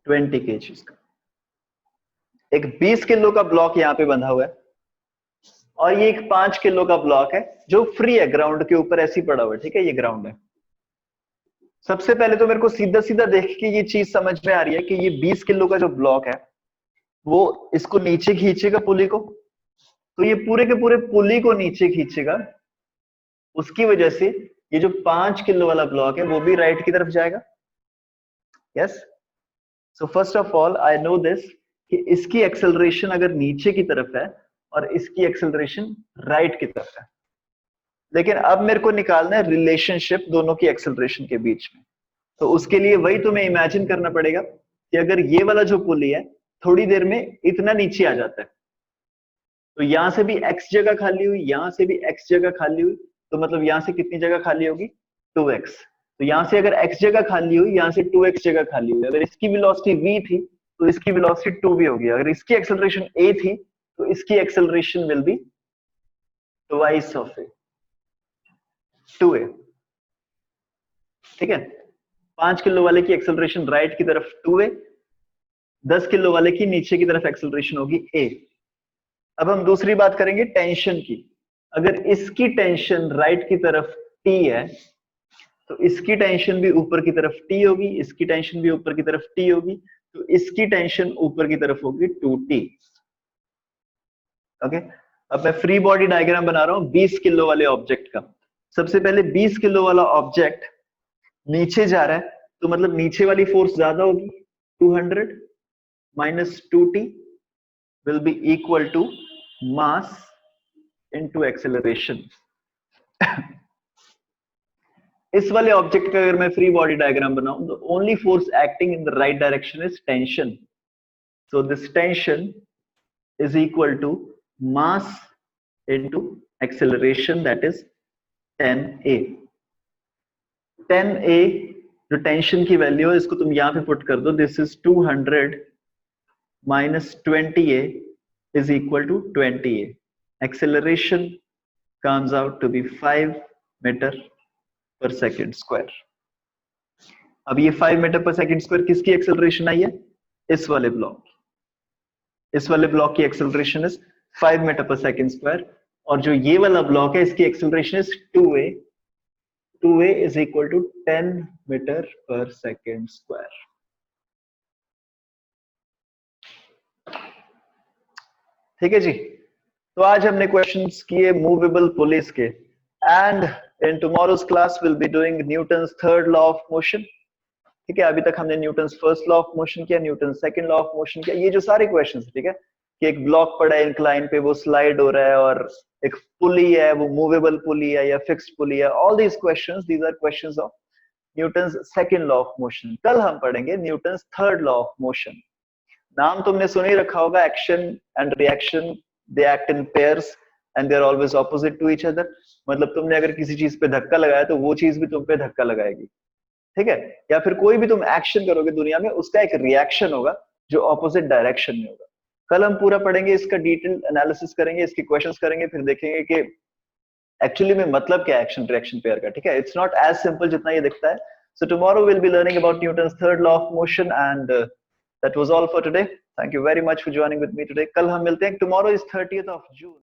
20 kg का, एक 20 किलो का ब्लॉक यहाँ पे बंधा हुआ है, और ये एक 5 किलो का ब्लॉक है जो फ्री है, ग्राउंड के ऊपर ऐसी पड़ा हुआ है, ठीक है, ये ग्राउंड है। सबसे पहले तो मेरे को सीधा सीधा देख के ये चीज समझ में आ रही है कि ये 20 किलो का जो ब्लॉक है वो इसको नीचे खींचेगा पुली को, तो ये पूरे के पूरे पुली को नीचे खींचेगा, उसकी वजह से ये जो 5 किलो वाला ब्लॉक है वो भी राइट की तरफ जाएगा। Yes, so first of all I know this कि इसकी एक्सेलरेशन अगर नीचे की तरफ है और इसकी एक्सेलरेशन राइट की तरफ है, लेकिन अब मेरे को निकालना है रिलेशनशिप दोनों की एक्सेलरेशन के बीच में। तो उसके लिए वही तुम्हें इमेजिन करना पड़ेगा कि अगर ये वाला जो पुली है थोड़ी देर में इतना नीचे आ जाता है, तो यहां से भी x जगह खाली हुई, यहां से भी x जगह खाली हुई, तो मतलब यहां से कितनी जगह खाली होगी, 2x। तो यहां से अगर x जगह खाली हुई, यहां से 2x जगह खाली हुई। अगर इसकी वेलोसिटी v थी तो इसकी वेलोसिटी 2v होगी। अगर इसकी एक्सेलरेशन a थी तो इसकी acceleration will be twice of a, 2a, ठीक है। 5 किलो वाले की एक्सेलरेशन राइट की तरफ 2a, 10 किलो वाले की नीचे की तरफ एक्सेलरेशन होगी a। अब हम दूसरी बात करेंगे टेंशन की। अगर इसकी टेंशन राइट की तरफ T है तो इसकी टेंशन भी ऊपर की तरफ T होगी, इसकी टेंशन भी ऊपर की तरफ T होगी, तो इसकी टेंशन ऊपर की तरफ होगी 2T। ओके, अब मैं फ्री बॉडी डायग्राम बना रहा हूं 20 किलो वाले ऑब्जेक्ट का। सबसे पहले 20 किलो वाला ऑब्जेक्ट नीचे जा रहा है, तो मतलब नीचे वाली फोर्स ज्यादा होगी, 200 minus 2T will be equal to mass into acceleration। इस वाले ऑब्जेक्ट का अगर मैं फ्री बॉडी डायग्राम बनाऊं तो only force acting in the right direction is tension, so this tension is equal to mass into acceleration, that is 10a। 10a जो tension की value है इसको तुम यहां पे पुट कर दो, this is 200 minus 20a is equal to 20a। Acceleration comes out to be 5 meter per second square। अब ये 5 मीटर पर सेकंड स्क्वायर किसकी एक्सेलरेशन आई है, इस वाले ब्लॉक, इस वाले ब्लॉक की acceleration is 5 metre per second square, और जो ये वाला ब्लॉक है इसकी acceleration is 2a। 2a is equal to 10 metre per second square. ठीक है जी, तो आज हमने क्वेश्चंस किए मूवेबल पुलिस के, and in tomorrow's class will be doing Newton's third law of motion. ठीक है, अभी तक हमने Newton's first law of motion किया, Newton second law of motion किया, ये जो सारे क्वेश्चंस, ठीक है, कि एक ब्लॉक पड़ा है इंक्लाइन पे, वो स्लाइड हो रहा है, और एक पुली है, वो मूवेबल पुली है या फिक्स्ड पुली है, all these questions, these are questions of Newton's second law of motion. कल हम पढ़ेंगे Newton's third law of motion. नाम तुमने सुन ही रखा होगा, action and reaction, they act in pairs and they are always opposite to each other. मतलब तुमने अगर किसी चीज पे धक्का लगाया तो वो चीज भी तुम पे धक्का लगाएगी, ठीक है, या फिर कोई भी तुम एक्शन करोगे दुनिया में, उसका एक रिएक्शन होगा जो ऑपोजिट डायरेक्शन में होगा। कल हम पूरा पढ़ेंगे, इसका डिटेल एनालिसिस करेंगे, इसके क्वेश्चंस करेंगे, फिर देखेंगे कि एक्चुअली में मतलब क्या है एक्शन रिएक्शन पेयर का। ठीक है, इट्स नॉट एज सिंपल जितना ये दिखता है। So tomorrow will be learning about Newton's third law of motion, and that was all for today. Thank you very much for joining with me today. कल हम मिलते हैं, tomorrow is 30th of June।